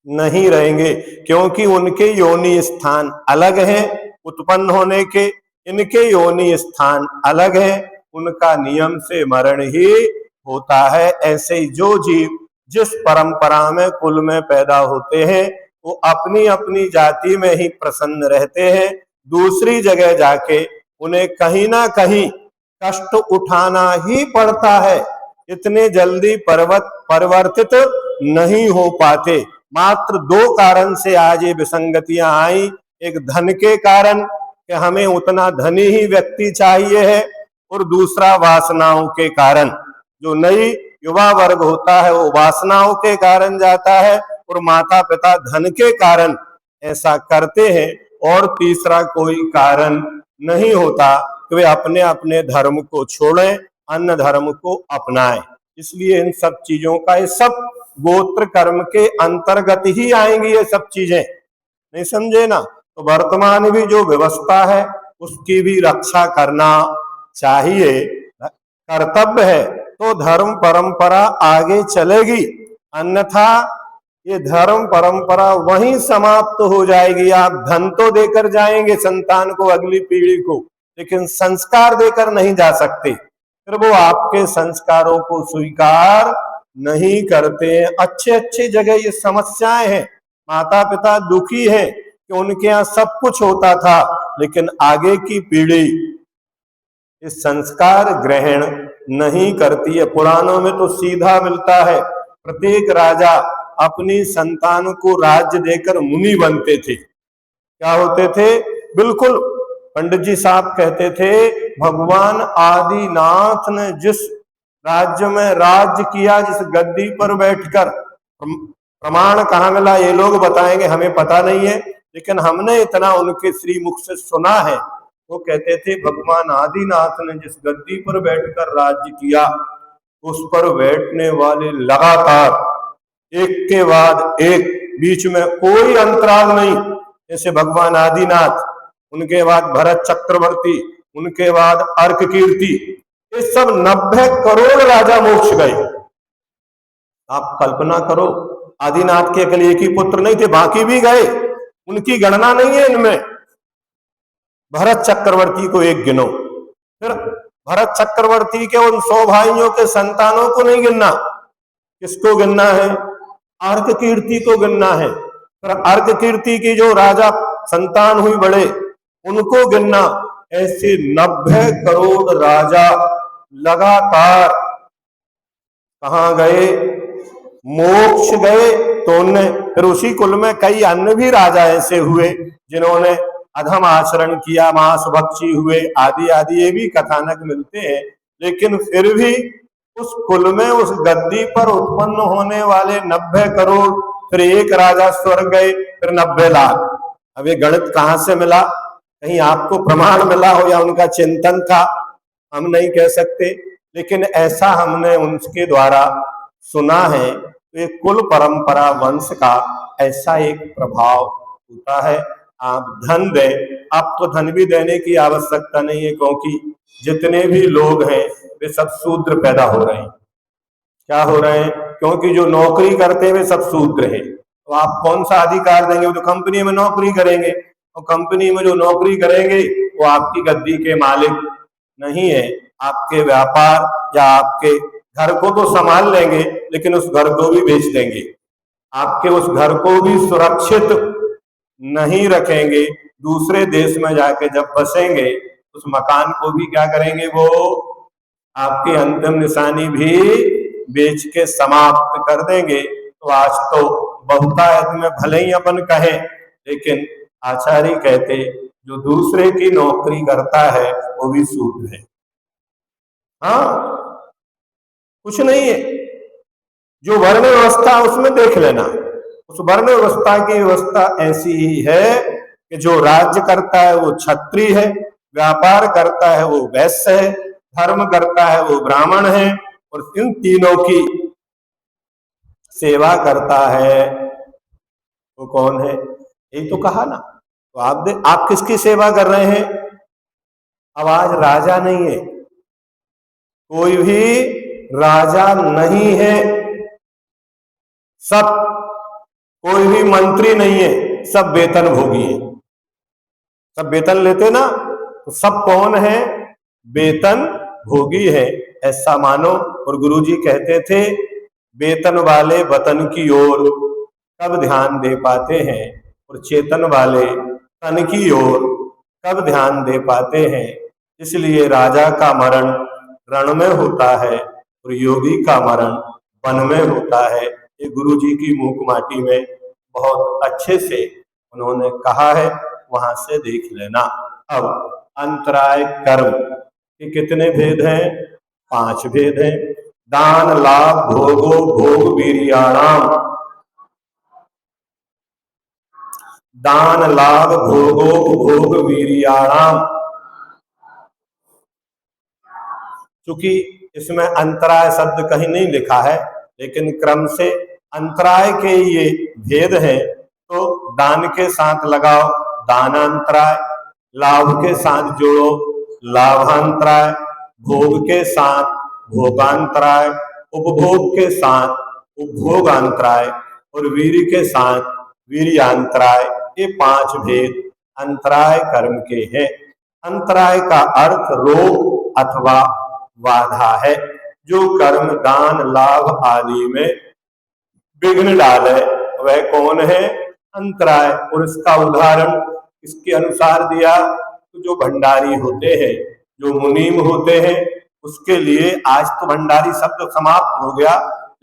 नहीं रहेंगे, क्योंकि उनके योनि स्थान अलग है उत्पन्न होने के, इनके योनि स्थान अलग है, उनका नियम से मरण ही होता है। ऐसे ही जो जीव जिस परंपरा में कुल में पैदा होते हैं वो अपनी अपनी जाति में ही प्रसन्न रहते हैं। दूसरी जगह जाके उन्हें कहीं ना कहीं कष्ट उठाना ही पड़ता है, इतने जल्दी परिवर्तित नहीं हो पाते। मात्र दो कारण से आज ये विसंगतियां आई, एक धन के कारण कि हमें उतना धनी ही व्यक्ति चाहिए है, और दूसरा वासनाओं के कारण। जो नई युवा वर्ग होता है वो वासनाओं के कारण जाता है, और माता पिता धन के कारण ऐसा करते हैं, और तीसरा कोई कारण नहीं होता कि वे अपने अपने धर्म को छोड़ें, अन्य धर्म को अपनाएं। इसलिए इन सब चीजों का, ये सब गोत्र कर्म के अंतर्गत ही आएंगी ये सब चीजें, नहीं समझे ना। तो वर्तमान भी जो व्यवस्था है उसकी भी रक्षा करना चाहिए, कर्तव्य है, तो धर्म परंपरा आगे चलेगी। अन्यथा ये धर्म परंपरा वहीं समाप्त हो जाएगी। आप धन तो देकर जाएंगे संतान को, अगली पीढ़ी को, लेकिन संस्कार देकर नहीं जा सकते, फिर वो आपके संस्कारों को स्वीकार नहीं करते। अच्छे अच्छे जगह ये समस्याएं हैं, माता पिता दुखी हैं कि उनके यहाँ सब कुछ होता था, लेकिन आगे की पीढ़ी इस संस्कार ग्रहण नहीं करती है। पुराणों में तो सीधा मिलता है, प्रत्येक राजा अपनी संतान को राज्य देकर मुनि बनते थे। क्या होते थे, बिल्कुल पंडित जी साहब कहते थे, भगवान आदिनाथ ने जिस राज्य में राज्य किया, जिस गद्दी पर बैठकर, प्रमाण कहाँ मिला ये लोग बताएंगे, हमें पता नहीं है, लेकिन हमने इतना उनके श्री मुख से सुना है। वो कहते थे भगवान आदिनाथ ने जिस गद्दी पर बैठकर राज्य किया, उस पर बैठने वाले लगातार एक के बाद एक, बीच में कोई अंतराल नहीं। जैसे भगवान आदिनाथ, उनके बाद भरत चक्रवर्ती, उनके बाद अर्क कीर्ति, ये सब 90 करोड़ राजा मोक्ष गए। आप कल्पना करो, आदिनाथ के अकेले एक ही पुत्र नहीं थे, बाकी भी गए, उनकी गणना नहीं है इनमें। भरत चक्रवर्ती को एक गिनो, फिर भरत चक्रवर्ती के उन 100 भाइयों के संतानों को नहीं गिनना, किसको गिनना है, अर्क कीर्ति को गिनना है। फिर अर्क कीर्ति की जो राजा संतान हुई बड़े, उनको गिनना। ऐसे 90 करोड़ राजा लगातार कहां गए, मोक्ष गए। तो उनने फिर उसी कुल में कई अन्य भी राजा ऐसे हुए जिन्होंने अधम आचरण किया, मांस भक्षी हुए, आदि आदि, ये भी कथानक मिलते हैं। लेकिन फिर भी उस कुल में, उस गद्दी पर उत्पन्न होने वाले 90 करोड़, फिर एक राजा स्वर्ग गए, फिर 90 लाख। अब ये गणित कहां से मिला, कहीं आपको प्रमाण मिला हो या उनका चिंतन था, हम नहीं कह सकते, लेकिन ऐसा हमने उनके द्वारा सुना है। तो ये कुल परंपरा वंश का ऐसा एक प्रभाव होता है। आप धन दें, आप तो धन भी देने की आवश्यकता नहीं है, क्योंकि जितने भी लोग हैं वे सब शूद्र पैदा हो रहे हैं। क्या हो रहे हैं, क्योंकि जो नौकरी करते हैं वे सब शूद्र हैं। तो आप कौन सा अधिकार देंगे, वो तो कंपनी में नौकरी करेंगे, और कंपनी में जो नौकरी करेंगे वो आपकी गद्दी के मालिक, नहीं है। आपके व्यापार या आपके घर को तो संभाल लेंगे, लेकिन उस घर को भी बेच देंगे। आपके उस घर को भी सुरक्षित नहीं रखेंगे। दूसरे देश में जाके जब बसेंगे, उस मकान को भी क्या करेंगे, वो आपकी अंतिम निशानी भी बेच के समाप्त कर देंगे। तो आज तो बहुतायत में भले ही अपन कहें, लेकिन आचार्य कहते जो दूसरे की नौकरी करता है वो भी शूद्र है। हाँ, कुछ नहीं है। जो वर्ण व्यवस्था उसमें देख लेना, उस वर्ण व्यवस्था की व्यवस्था ऐसी ही है कि जो राज्य करता है वो क्षत्रिय है, व्यापार करता है वो वैश्य है, धर्म करता है वो ब्राह्मण है, और इन तीनों की सेवा करता है वो कौन है? यही तो कहा ना। तो आप किसकी सेवा कर रहे हैं? अब आज राजा नहीं है, कोई भी राजा नहीं है, सब, कोई भी मंत्री नहीं है, सब वेतन भोगी है। सब वेतन लेते ना, तो सब कौन है? वेतन भोगी है, ऐसा मानो। और गुरुजी कहते थे वेतन वाले वतन की ओर कब ध्यान दे पाते हैं, और चेतन वाले तन की ओर कब ध्यान दे पाते हैं। इसलिए राजा का मरण रण में होता है और योगी का मरण वन में होता है। ये गुरुजी की मूक माटी में बहुत अच्छे से उन्होंने कहा है, वहां से देख लेना। अब अंतराय कर्म के कितने भेद हैं? 5 भेद हैं। दान लाभ भोगो भोग वीर्याणाम, दान लाभ भोगो भोग वीर्याणाम। चूंकि इसमें अंतराय शब्द कहीं नहीं लिखा है, लेकिन क्रम से अंतराय के ये भेद हैं। तो दान के साथ लगाओ दानांतराय, लाभ के साथ जोड़ो लाभांतराय, भोग के साथ भोगांतराय, उपभोग के साथ उपभोगांतराय, और वीर्य के साथ वीर्यांतराय। ये 5 भेद अंतराय कर्म के हैं। अंतराय का अर्थ रोग अथवा बाधा है, जो कर्म दान लाभ आदि में विघ्न डाले, वह कौन है? अंतराय। और इसका उदाहरण इसके अनुसार दिया, तो जो भंडारी होते हैं, जो मुनीम होते हैं, उसके लिए आज तो भंडारी शब्द समाप्त हो गया,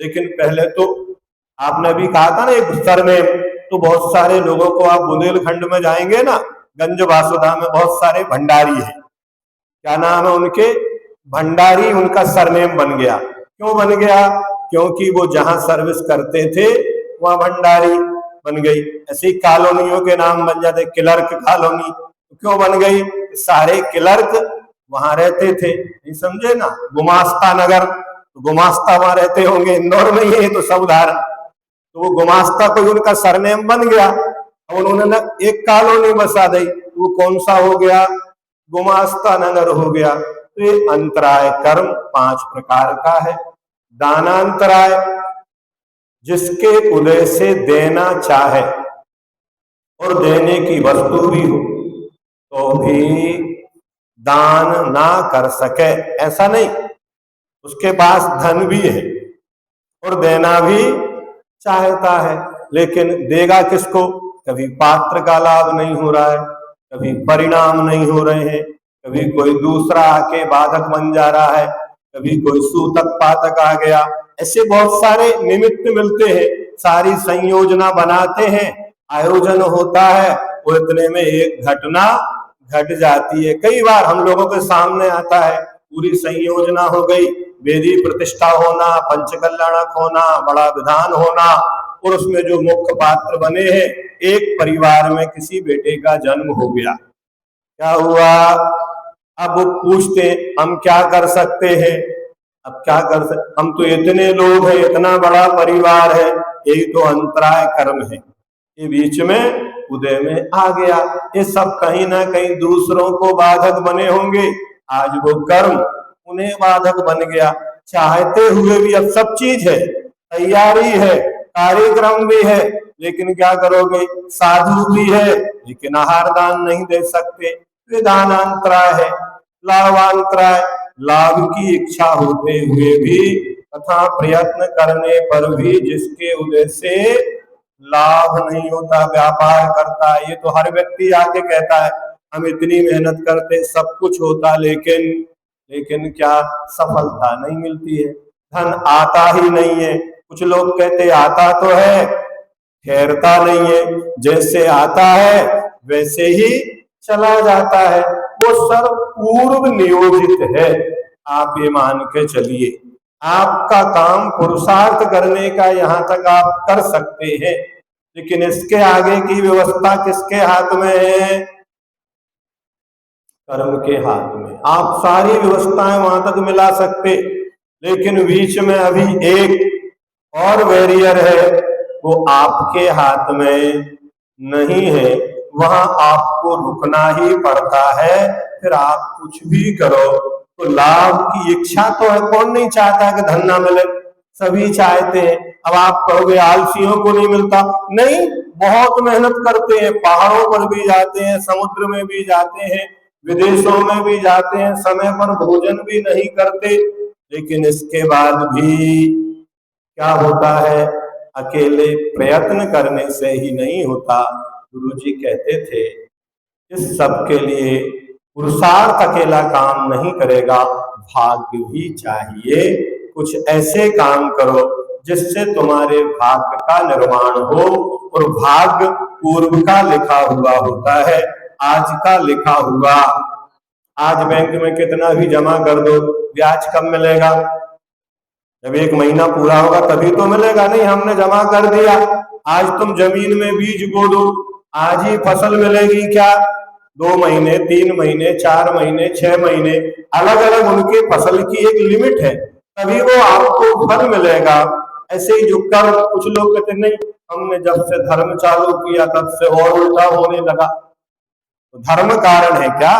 लेकिन पहले तो आपने भी कहा था ना एक सरनेम। तो बहुत सारे लोगों को आप बुंदेलखंड में जाएंगे ना, गंज वासुदा में बहुत सारे भंडारी हैं। क्या नाम है उनके? भंडारी उनका सरनेम बन गया। क्यों बन गया? क्योंकि वो जहां सर्विस करते थे वहां भंडारी बन गई। ऐसे ही कॉलोनियों के नाम बन जाते, क्लर्क कॉलोनी। क्यों बन गई? सारे क्लर्क वहां रहते थे, नहीं समझे ना। गुमास्ता नगर, तो गुमास्ता वहां रहते होंगे, इंदौर में ही है तो सब उदाहरण। तो वो गुमास्ता कोई उनका सरनेम बन गया, अब उन्होंने एक कॉलोनी बसा दी, वो कौन सा हो गया? गुमास्ता नगर हो गया। तो ये अंतराय कर्म 5 प्रकार का है। दानांतराय, जिसके उदय से देना चाहे और देने की वस्तु भी हो तो भी दान ना कर सके, ऐसा नहीं। उसके पास धन भी है और देना भी चाहता है, लेकिन देगा किसको? कभी पात्र का लाभ नहीं हो रहा है, कभी परिणाम नहीं हो रहे हैं, कभी कोई दूसरा आके बाधक बन जा रहा है, कभी कोई सूतक पातक आ गया। ऐसे बहुत सारे निमित्त मिलते हैं, सारी संयोजना बनाते हैं, आयोजन होता है, वो इतने में एक घटना घट जाती है। कई बार हम लोगों के सामने आता है, पूरी संयोजना हो गई, वेदी प्रतिष्ठा होना, पंचकल्याणक होना, बड़ा विधान होना, और उसमें जो मुख्य पात्र बने हैं, एक परिवार में किसी बेटे का जन्म हो गया। क्या हुआ? अब वो पूछते हम क्या कर सकते हैं? अब क्या कर सकते, हम तो इतने लोग हैं, इतना बड़ा परिवार है, यही तो अंतराय कर्म है, ये बीच में उदय में आ गया। ये सब कहीं ना कहीं दूसरों को बाधक बने होंगे, आज वो कर्म उन्हें बाधक बन गया। चाहते हुए भी अब सब चीज है, तैयारी है, कार्यक्रम भी है, लेकिन क्या करोगे? साधु भी है, लेकिन आहार दान नहीं दे सकते, ये दानांतराय है। लाभांतराय, लाभ की इच्छा होते हुए भी तथा प्रयत्न करने पर भी जिसके उदय से लाभ नहीं होता, व्यापार करता है, ये तो हर व्यक्ति आके कहता है हम इतनी मेहनत करते, सब कुछ होता, लेकिन क्या सफलता नहीं मिलती है, धन आता ही नहीं है। कुछ लोग कहते आता तो है, ठहरता नहीं है, जैसे आता है वैसे ही चला जाता है, वो सब पूर्व नियोजित है। आप ये मान के चलिए, आपका काम पुरुषार्थ करने का यहाँ तक आप कर सकते हैं, लेकिन इसके आगे की व्यवस्था किसके हाथ में है? कर्म के हाथ में। आप सारी व्यवस्थाएं वहां तक मिला सकते, लेकिन बीच में अभी एक और बैरियर है, वो आपके हाथ में नहीं है, वहां आपको रुकना ही पड़ता है। फिर आप कुछ भी करो तो लाभ की इच्छा तो है, कौन नहीं चाहता कि धन ना मिले, सभी चाहते हैं। अब आप कहोगे आलसियों को नहीं मिलता, नहीं, बहुत मेहनत करते हैं, पहाड़ों पर भी जाते हैं, समुद्र में भी जाते हैं, विदेशों में भी जाते हैं, समय पर भोजन भी नहीं करते, लेकिन इसके बाद भी क्या होता है? अकेले प्रयत्न करने से ही नहीं होता। गुरुजी कहते थे इस सब के लिए पुरुषार्थ अकेला काम नहीं करेगा, भाग्य भी चाहिए। कुछ ऐसे काम करो जिससे तुम्हारे भाग्य का निर्माण हो, और भाग्य पूर्व का लिखा हुआ होता है, आज का लिखा हुआ। आज बैंक में कितना भी जमा कर दो, ब्याज कब मिलेगा? जब एक महीना पूरा होगा तभी तो मिलेगा। नहीं, हमने जमा कर दिया, आज तुम जमीन में बीज बो दो, आज ही फसल मिलेगी क्या? 2 महीने, 3 महीने, 4 महीने, 6 महीने, अलग अलग उनके फसल की एक लिमिट है, तभी वो आपको फल मिलेगा। ऐसे ही जो कर्म, कुछ लोग कहते नहीं, हमने जब से धर्म चालू किया तब से और उल्टा होने लगा। तो धर्म कारण है क्या?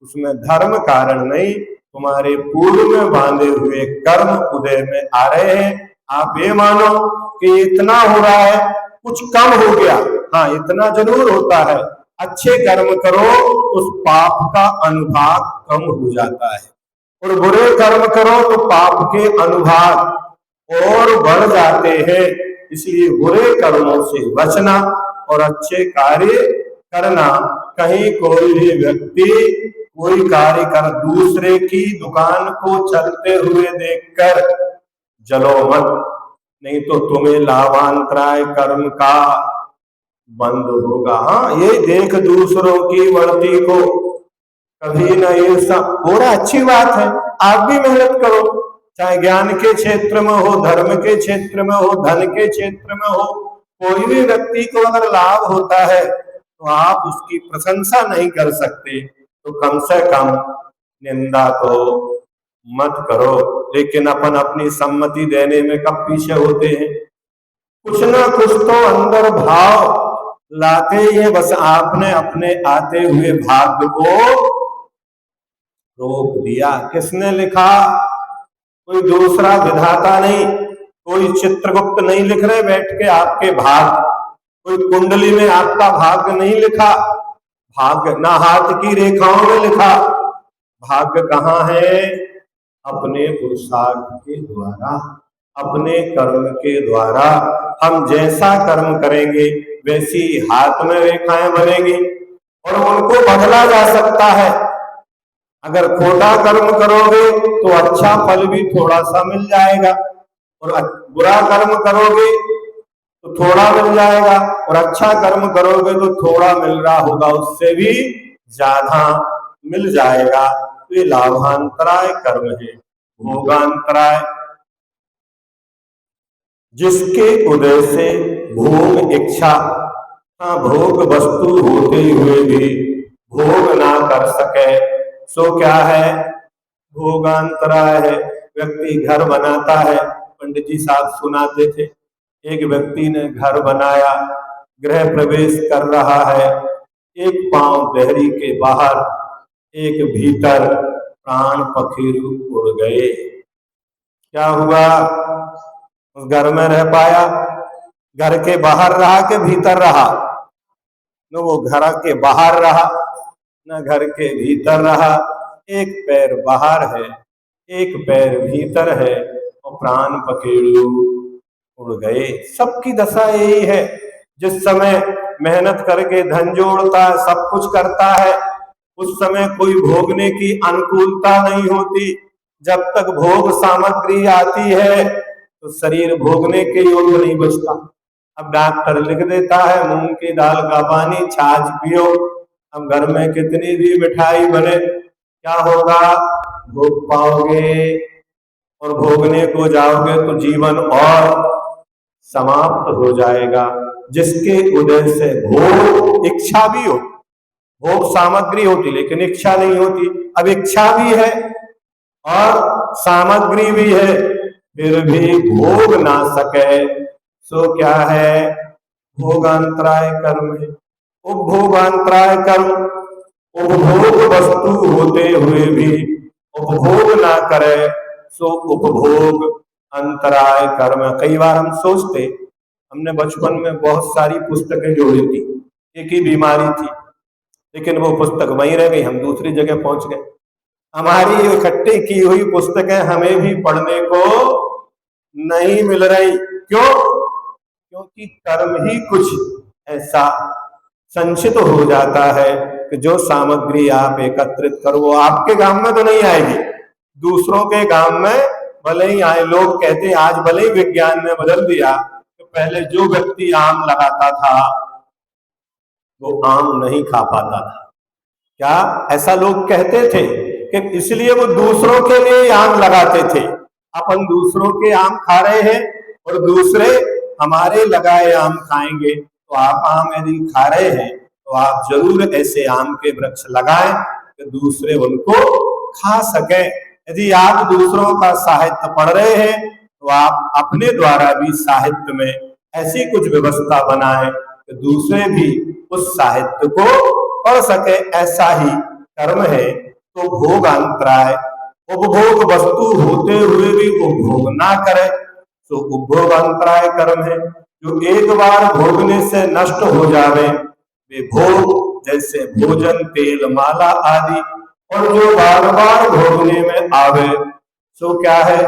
उसमें धर्म कारण नहीं, तुम्हारे पूर्व में बांधे हुए कर्म उदय में आ रहे हैं। आप ये मानो कि इतना हो रहा है, कुछ कम हो गया, हाँ इतना जरूर होता है, अच्छे कर्म करो उस पाप का अनुभाग कम हो जाता है, और बुरे कर्म करो तो पाप के अनुभाग और बढ़ जाते हैं। इसलिए बुरे कर्मों से बचना और अच्छे कार्य करना। कहीं कोई भी व्यक्ति कोई कार्य कर दूसरे की दुकान को चलते हुए देखकर जलो मत, नहीं तो तुम्हें लाभांतराय कर्म का बंद होगा। हाँ, ये देख दूसरों की वर्दी को कभी न ईर्ष्या हो रहा, अच्छी बात है, आप भी मेहनत करो, चाहे ज्ञान के क्षेत्र में हो, धर्म के क्षेत्र में हो, धन के क्षेत्र में हो, कोई भी व्यक्ति को अगर लाभ होता है तो आप उसकी प्रशंसा नहीं कर सकते, तो कम से कम निंदा तो मत करो। लेकिन अपन अपनी सम्मति देने में कब पीछे होते हैं? कुछ ना कुछ तो अंदर भाव लाते ही है, बस आपने अपने आते हुए भाग्य को रोक दिया। किसने लिखा? कोई दूसरा विधाता नहीं, कोई चित्रगुप्त नहीं लिख रहे बैठ के आपके भाग्य, कोई कुंडली में आपका भाग्य नहीं लिखा, भाग्य ना हाथ की रेखाओं में लिखा। भाग्य कहाँ है? अपने पुरुषार्थ के द्वारा, अपने कर्म के द्वारा। हम जैसा कर्म करेंगे वैसी हाथ में रेखाएं बनेंगी, और उनको बदला जा सकता है। अगर खोटा कर्म करोगे तो अच्छा फल भी थोड़ा सा मिल जाएगा, और बुरा कर्म करोगे तो थोड़ा मिल जाएगा, और अच्छा कर्म करोगे तो थोड़ा मिल रहा होगा, उससे भी ज्यादा मिल जाएगा। तो ये लाभांतराय कर्म है। भोगांतराय, जिसके उदय से भोग इच्छा, भोग वस्तु होते हुए भी भोग ना कर सके, सो क्या है? भोगांतराय है। व्यक्ति घर बनाता है, पंडित जी साहब सुनाते थे, एक व्यक्ति ने घर बनाया, गृह प्रवेश कर रहा है, एक पांव देहरी के बाहर, एक भीतर, प्राण पखेरु उड़ गए। क्या हुआ? उस घर में रह पाया? घर के बाहर रहा कि भीतर रहा? न वो घर के बाहर रहा, न घर के भीतर रहा, एक पैर बाहर है, एक पैर भीतर है, और प्राण पखेरु उड़ गए। सबकी दशा यही है। जिस समय मेहनत करके धन जोड़ता है, सब कुछ करता है, उस समय कोई भोगने की अनुकूलता नहीं होती। जब तक भोग सामग्री आती है तो शरीर भोगने के योग्य नहीं बचता। अब डॉक्टर लिख देता है मूंग की दाल का पानी, छाछ पियो। अब घर में कितनी भी मिठाई बने, क्या होगा? भोग पाओगे, और भोगने को जाओगे तो जीवन और समाप्त हो जाएगा। जिसके उदय से भोग इच्छा भी हो, भोग सामग्री होती लेकिन इच्छा नहीं होती। अब इच्छा भी है और सामग्री भी है, फिर भी भोग ना सके, सो क्या है? भोगांतराय कर्म है। उपभोगांतराय कर्म, उपभोग वस्तु होते हुए भी उपभोग ना करे, सो उपभोग अंतराय कर्म। कई बार हम सोचते, हमने बचपन में बहुत सारी पुस्तकें जोड़ी थी, एक ही बीमारी थी, लेकिन वो पुस्तक वहीं रह गई, हम दूसरी जगह पहुंच गए। हमारी इकट्ठी की हुई पुस्तकें हमें भी पढ़ने को नहीं मिल रही। क्यों? क्योंकि कर्म ही कुछ ऐसा संचित हो जाता है कि जो सामग्री आप एकत्रित करो वो आपके गांव में तो नहीं आएगी, दूसरों के गांव में भले ही आए। लोग कहते आज भले ही विज्ञान ने बदल दिया, तो पहले जो व्यक्ति आम लगाता था वो आम नहीं खा पाता था। क्या ऐसा लोग कहते थे कि इसलिए वो दूसरों के लिए आम लगाते थे। अपन दूसरों के आम खा रहे हैं और दूसरे हमारे लगाए आम खाएंगे, तो आप आम यदि खा रहे हैं तो आप जरूर ऐसे आम के वृक्ष लगाएं कि दूसरे उनको खा सके। यदि आप दूसरों का साहित्य पढ़ रहे हैं तो आप अपने द्वारा भी साहित्य में ऐसी कुछ व्यवस्था बनाएं कि दूसरे भी उस साहित्य को पढ़ सके। ऐसा ही कर्म है। तो भोगांतराय, उपभोग वस्तु होते हुए भी उपभोग ना करे, तो उपभोगांतराय कर्म है। जो एक बार भोगने से नष्ट हो जावे वे भोग, जैसे भोजन, तेल, माला आदि, और जो बार बार भोगने में आवे सो क्या है?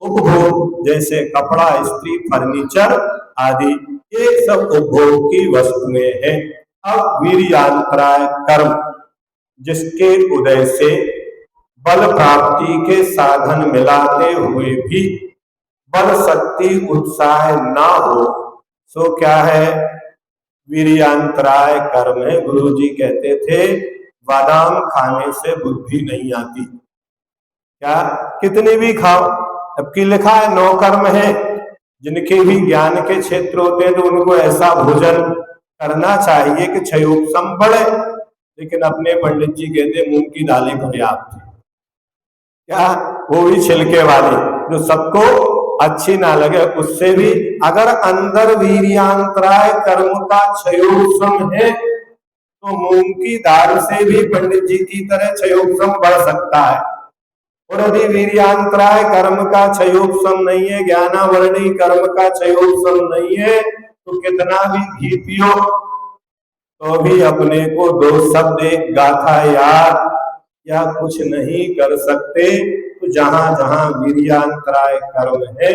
उपभोग, जैसे कपड़ा, स्त्री, फर्नीचर आदि, ये सब उपभोग की वस्तुएं हैं। अब वीर्यांतराय कर्म, जिसके उदय से बल प्राप्ति के साधन मिलाते हुए भी बल, शक्ति, उत्साह ना हो, सो क्या है? वीर्यांतराय कर्म है। गुरु जी कहते थे बादाम खाने से बुद्धि नहीं आती। क्या? कितनी भी खाओ। जबकि लिखा है 9 कर्म है, जिनके भी ज्ञान के क्षेत्र होते हैं तो उनको ऐसा भोजन करना चाहिए कि क्षयोपशम बढ़े, लेकिन अपने पंडित जी कहते मूंग की दालें पर्याप्त है। क्या? वो भी छिलके वाली, जो सबको अच्छी ना लगे, उससे भी अगर अंदर वीर्यांतराय कर्म का क्षयोपशम है तो मूंग की दाल से भी पंडित जी की तरह क्षयोपशम बढ़ सकता है। और यदि वीर्यांतराय कर्म का क्षयोपशम नहीं है, ज्ञानावरणी कर्म का क्षयोपशम नहीं है, तो कितना भी घी पियो तो भी अपने को 2 शब्द एक गाथा याद या कुछ नहीं कर सकते। तो जहां जहां वीर्यांतराय कर्म है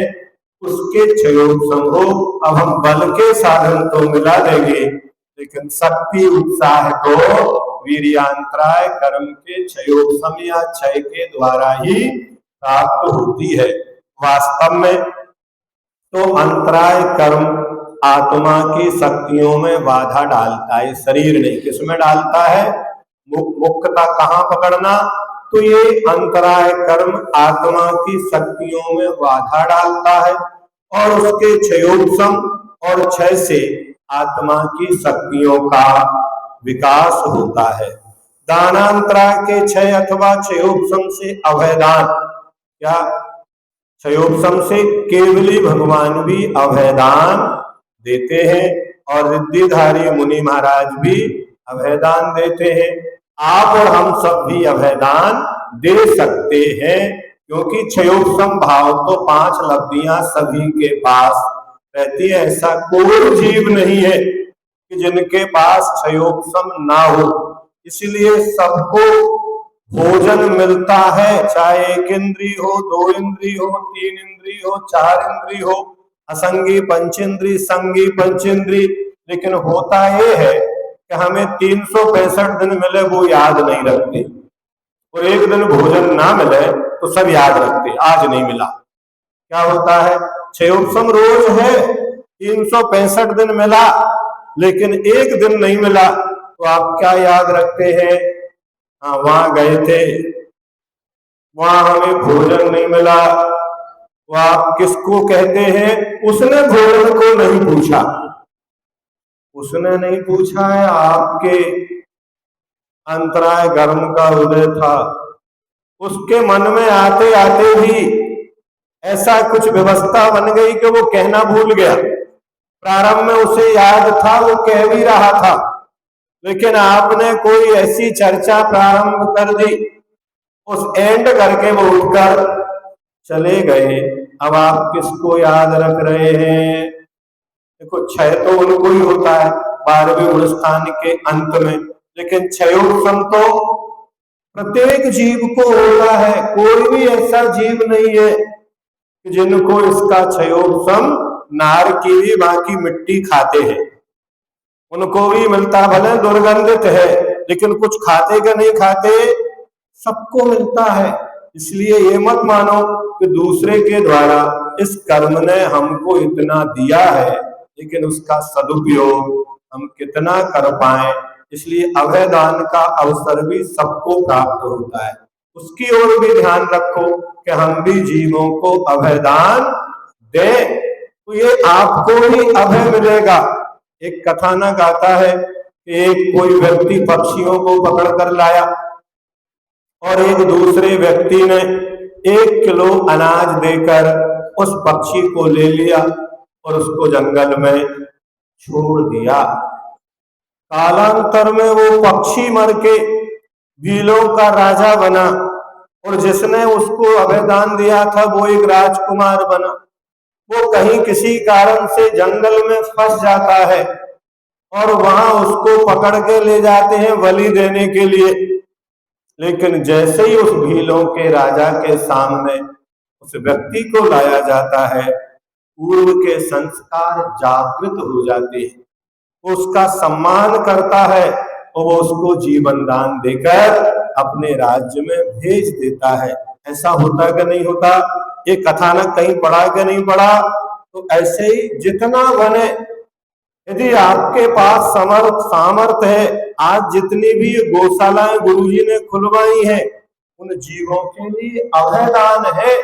उसके क्षयोपशम हो। अब हम बल के साधन तो मिला देंगे, लेकिन शक्ति, उत्साह तो वीर्यांतराय कर्म के क्षयोपशम या क्षय के द्वारा ही प्राप्त होती है। वास्तव में तो अंतराय कर्म आत्मा की शक्तियों में बाधा डालता है, शरीर नहीं। किसमें डालता है? मुक्तता कहाँ पकड़ना? तो ये अंतराय कर्म आत्मा की शक्तियों में बाधा डालता है और उसके क्षयोपशम और क्षय से आत्मा की शक्तियों का विकास होता है। दानांतराय के क्षय अथवा क्षयोपशम से अभयदान, क्या? क्षयोपशम से केवली भगवान भी अभयदान देते हैं और रिद्धिधारी मुनि महाराज भी अभयदान देते हैं। आप और हम सब भी अभयदान दे सकते हैं, क्योंकि क्षयोपशम भाव तो 5 लब्धियां सभी के पास रहती है। ऐसा कोई जीव नहीं है कि जिनके पास क्षयोपशम ना हो। इसलिए सबको भोजन मिलता है, चाहे 1 इंद्री हो, 2 इंद्री हो, 3 इंद्री हो, 4 इंद्री हो, असंगी पंचेंद्री, संगी पंचेंद्री, लेकिन होता ये है कि हमें 365 दिन मिले वो याद नहीं रखते, और एक दिन भोजन ना मिले तो सब याद रखते, आज नहीं मिला। क्या होता है, क्षयोपम रोज है, 365 दिन मिला, लेकिन एक दिन नहीं मिला तो आप क्या याद रखते हैं, हाँ वहां गए थे, वहां हमें भोजन नहीं मिला, वो आप किसको कहते हैं, उसने भोजन को नहीं पूछा, उसने नहीं पूछा है, आपके अंतराय गर्म का उदय था, उसके मन में आते आते भी ऐसा कुछ व्यवस्था बन गई कि वो कहना भूल गया। प्रारंभ में उसे याद था, वो कह भी रहा था, लेकिन आपने कोई ऐसी चर्चा प्रारंभ कर दी, उस एंड करके वो उठकर चले गए। अब आप किसको याद रख रहे हैं? देखो, क्षय तो उनको ही होता है 12वें गुणस्थान के अंत में, लेकिन क्षयोपम तो प्रत्येक जीव को होता है, कोई भी ऐसा जीव नहीं है जिनको इसका क्षयोपम, नार की भी बाकी मिट्टी खाते हैं, उनको भी मिलता, भले दुर्गंधित है लेकिन कुछ खाते का नहीं खाते, सबको मिलता है। इसलिए ये मत मानो कि दूसरे के द्वारा इस कर्म ने हमको इतना दिया है, लेकिन उसका सदुपयोग हम कितना कर पाए। इसलिए अभयदान का अवसर भी सबको प्राप्त होता है, उसकी ओर भी ध्यान रखो कि हम भी जीवों को अभयदान दें, तो ये आपको ही अभय मिलेगा। एक कथानक आता है कि एक कोई व्यक्ति पक्षियों को पकड़ कर लाया और एक दूसरे व्यक्ति ने 1 किलो अनाज देकर उस पक्षी को ले लिया और उसको जंगल में छोड़ दिया। कालांतर में वो पक्षी मर के भीलों का राजा बना, और जिसने उसको अभयदान दिया था वो एक राजकुमार बना। वो कहीं किसी कारण से जंगल में फंस जाता है और वहां उसको पकड़ के ले जाते हैं बलि देने के लिए, लेकिन जैसे ही उस भीलों के राजा के सामने उस व्यक्ति को लाया जाता है, पूर्व के संस्कार जागृत हो जाते हैं, उसका सम्मान करता है और वो उसको जीवन दान देकर अपने राज्य में भेज देता है। ऐसा होता कि नहीं होता? ये कथानक कहीं पढ़ा कि नहीं पढ़ा? तो ऐसे ही जितना बने, यदि आपके पास सामर्थ्य है, आज जितनी भी गौशालाएं गुरुजी ने खुलवाई हैं, उन जीवों के लिए अभयदान है।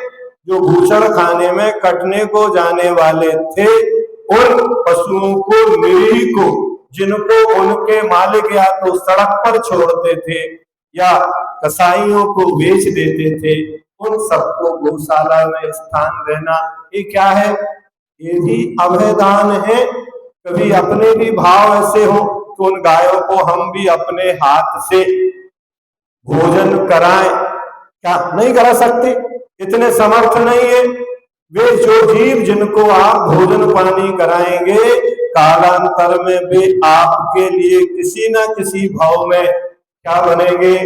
जो भूषण खाने में कटने को जाने वाले थे, उन पशुओं को, निरीह को, जिनको उनके मालिक या तो सड़क पर छोड़ते थे या कसाईयों को बेच देते थे, उन सबको गौशाला में स्थान देना, ये क्या है? ये भी अभयदान है। कभी अपने भी भाव ऐसे हो तो उन गायों को हम भी अपने हाथ से भोजन कराएं, क्या नहीं करा सकते? इतने समर्थ नहीं है। वे जो जीव जिनको आप भोजन पानी कराएंगे, कालांतर में वे आपके लिए किसी न किसी भाव में क्या बनेंगे?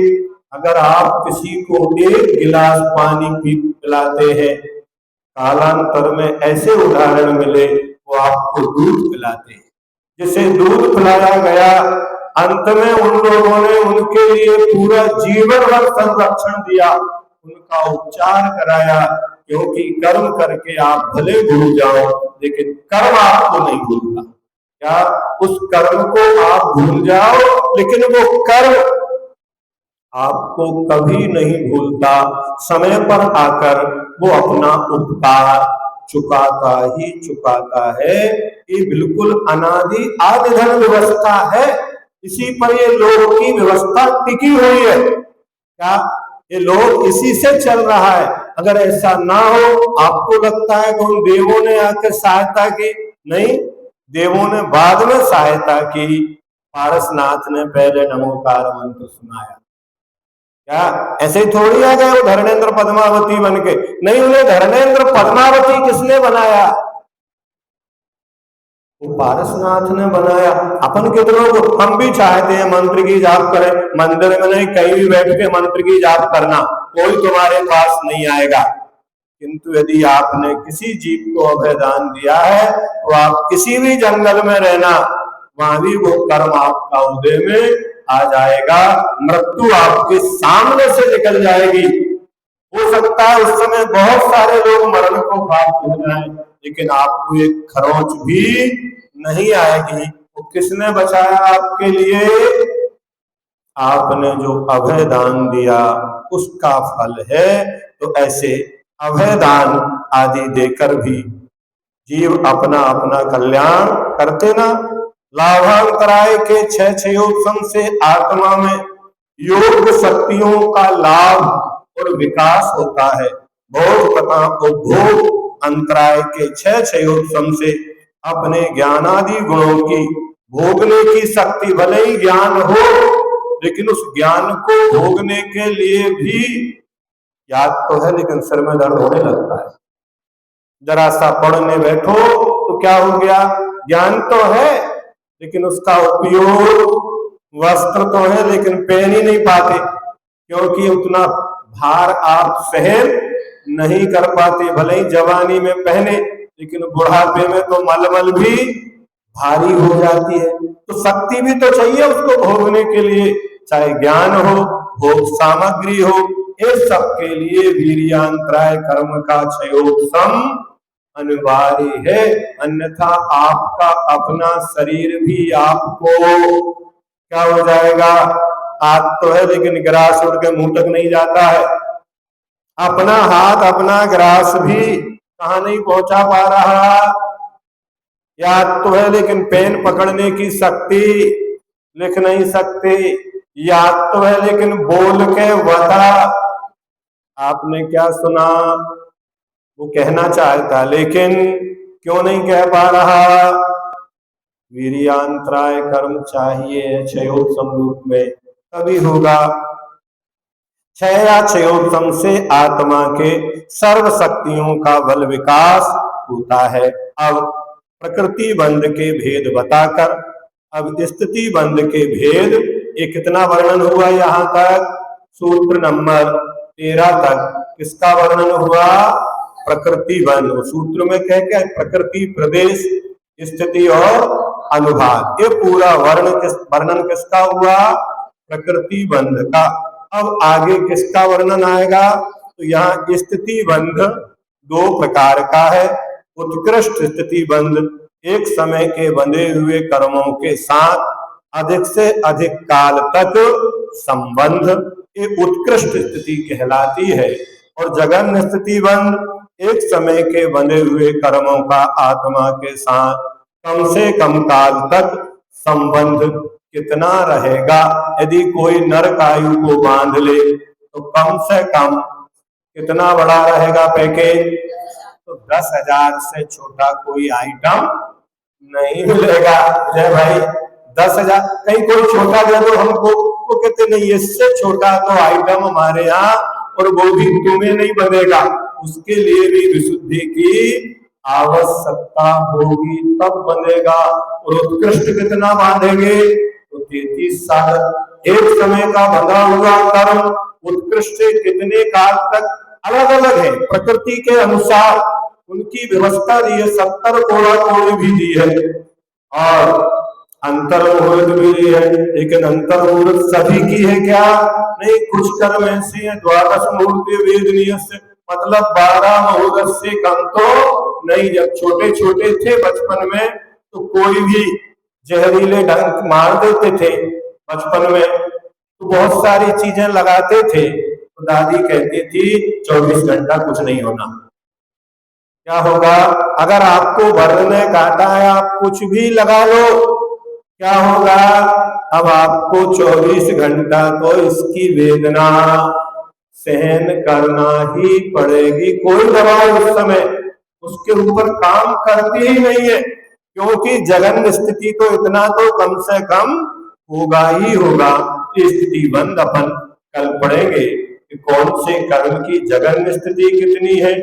अगर आप किसी को 1 गिलास पानी पिलाते हैं, कालांतर में ऐसे उदाहरण मिले वो आपको दूध पिलाते हैं। जिसे दूध पिलाया गया, अंत में उन लोगों ने उनके लिए पूरा जीवन भर संरक्षण दिया, उनका उपचार कराया, क्योंकि कर्म करके आप भले भूल जाओ, लेकिन कर्म आपको नहीं भूलता। क्या उस कर्म को आप भूल जाओ, लेकिन वो कर्म आपको कभी नहीं भूलता। समय पर आकर वो अपना उपकार चुकाता ही चुकाता है। ये बिल्कुल अनादि आदिधन व्यवस्था है, इसी पर ये लोक की व्यवस्था टिकी हुई है। क्या ये लोक इसी से चल रहा है? अगर ऐसा ना हो, आपको लगता है कि उन देवों ने आकर सहायता की? नहीं, देवों ने बाद में सहायता की। पारसनाथ ने पहले नमोकार मंत्र सुनाया। क्या ऐसे ही थोड़ी आ गए वो धर्मेंद्र पद्मावती बन के? नहीं, उन्हें धर्मेंद्र पद्मावती किसने बनाया? वो पारसनाथ ने बनाया। अपन कितनों को, हम भी चाहते हैं मंत्र की जाप करें, मंदिर में नहीं कहीं भी बैठ के मंत्र की जाप करना, कोई तुम्हारे पास नहीं आएगा। किंतु यदि आपने किसी जीव को अभयदान दिया है तो आप किसी भी जंगल में रहना, वहां भी वो कर्म आपका उदय में आ जाएगा, मृत्यु आपके सामने से निकल जाएगी। हो सकता है उस समय बहुत सारे लोग मरण को प्राप्त हो जाएं, लेकिन आपको एक खरोंच भी नहीं आएगी। तो किसने बचाया आपके लिए? आपने जो अभय दान दिया उसका फल है। तो ऐसे अभय दान आदि देकर भी जीव अपना अपना कल्याण करते ना। लाभांतराय के छह योग से आत्मा में योग शक्तियों का लाभ और विकास होता है। भोग अंतराय के छह योग से अपने ज्ञानादि गुणों की भोगने की शक्ति, भले ही ज्ञान हो लेकिन उस ज्ञान को भोगने के लिए भी याद तो है लेकिन सिर में दर्द होने लगता है। जरा सा पढ़ने बैठो तो क्या हो गया, ज्ञान तो है लेकिन उसका उपयोग, वस्त्र तो है लेकिन पहन ही नहीं पाते, क्योंकि उतना भार आप सहन नहीं कर पाते। भले ही जवानी में पहने लेकिन बुढ़ापे में तो मलमल भी भारी हो जाती है। तो शक्ति भी तो चाहिए उसको भोगने के लिए, चाहे ज्ञान हो, भोग सामग्री हो, इस सब के लिए वीर्यांतराय कर्म का क्षयोत्सम अनिवार्य है। अन्यथा आपका अपना शरीर भी आपको क्या हो जाएगा, हाथ तो है लेकिन ग्रास उड़ के मुंह तक नहीं जाता है। अपना हाथ अपना ग्रास भी कहां नहीं पहुंचा पा रहा। याद तो है लेकिन पेन पकड़ने की शक्ति लिख नहीं सकते। याद तो है लेकिन बोल के बता, आपने क्या सुना वो कहना चाहता लेकिन क्यों नहीं कह पा रहा। वीर्यांतराय कर्म चाहिए क्षयोत्सम रूप में, तभी होगा। क्षय या क्षयोत्सम से आत्मा के सर्व शक्तियों का बल विकास होता है। अब प्रकृति बंध के भेद बताकर अब स्थिति बंध के भेद, ये कितना वर्णन हुआ यहाँ तक, सूत्र नंबर 13 तक किसका वर्णन हुआ, प्रकृति बंध। सूत्र में कह के प्रकृति, प्रदेश, स्थिति और अनुभाग, ये पूरा वर्णन किसका हुआ, प्रकृति बंध का। अब आगे किसका वर्णन आएगा, तो यहाँ स्थिति बंध दो प्रकार का है। उत्कृष्ट स्थिति बंध, एक समय के बंधे हुए कर्मों के साथ अधिक से अधिक काल तक संबंध, ये उत्कृष्ट स्थिति कहलाती है। और जघन्य स्थिति बंध, एक समय के बंधे हुए कर्मों का आत्मा के साथ कम से कम काल तक संबंध कितना रहेगा। यदि कोई नरक आयु को बांध ले तो कम से कम कितना बड़ा रहेगा पैकेज, तो 10,000 से छोटा कोई आइटम नहीं मिलेगा। जय भाई, 10,000 कहीं कोई छोटा दे दो हमको, वो कहते नहीं इससे छोटा तो आइटम हमारे यहाँ, और वो भी तुम्हें नहीं बनेगा, उसके लिए भी विशुद्धि की आवश्यकता होगी तब बनेगा। और उत्कृष्ट कितना बांधेंगे, तो 33 साल एक समय का बंधा हुआ कर्म उत्कृष्ट कितने काल तक अलग अलग है, प्रकृति के अनुसार उनकी व्यवस्था दी है। 70 कोड़ा कोड़ी भी दी है और अंतर्मुहूर्त भी दी है, लेकिन अंतर्मुहूर्त सभी की है क्या, नहीं, कुछ कर्म ऐसे हैं द्वादश मुहूर्त वेदनीय से, मतलब 12 मुहूर्त से कम तो नहीं। जब छोटे छोटे थे बचपन में तो कोई भी जहरीले डंक मार देते थे बचपन में, तो बहुत सारी चीजें लगाते थे, तो दादी कहती थी 24 घंटा कुछ नहीं होना। क्या होगा, अगर आपको वर्ण ने काटा है आप कुछ भी लगा लो, क्या होगा, अब आपको 24 घंटा तो इसकी वेदना सहन करना ही पड़ेगी। कोई दवा उस समय उसके ऊपर काम करती ही नहीं है, क्योंकि जघन्य स्थिति तो इतना तो कम से कम होगा ही होगा। स्थिति बंद अपन कल पढ़ेंगे कि कौन से कर्म की जघन्य स्थिति कितनी है,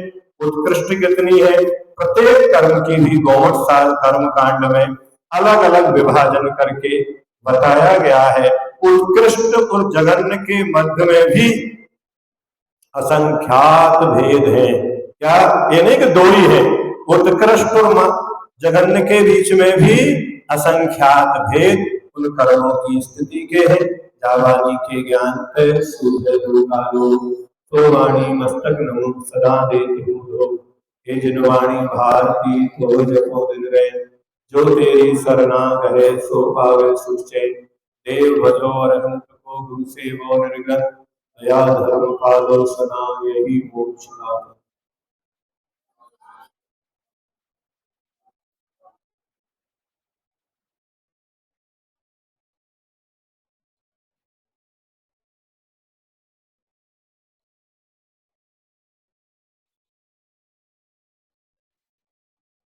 उत्कृष्ट कितनी है। प्रत्येक कर्म की भी गौण कर्म कांड में अलग अलग विभाजन करके बताया गया है। उत्कृष्ट और जघन्य के मध्य में भी असंख्यात भेद है। क्या ये नहीं कि दो ही है, उत्कृष्ट और जघन्य के बीच में भी असंख्यात भेद उन कर्मों की स्थिति के हैं। जावानी के ज्ञान पे सूर्य लोकालो तो वाणी मस्तक नमो सदा देति हो। हे जिनवाणी भारती तो जपो दिन रहे, जो तेरी सरना गए सो पावे सुचै। देव भजो अरहंत को गुरु सेवो निर्गत, दया धर्म पालो सना यही मोक्ष का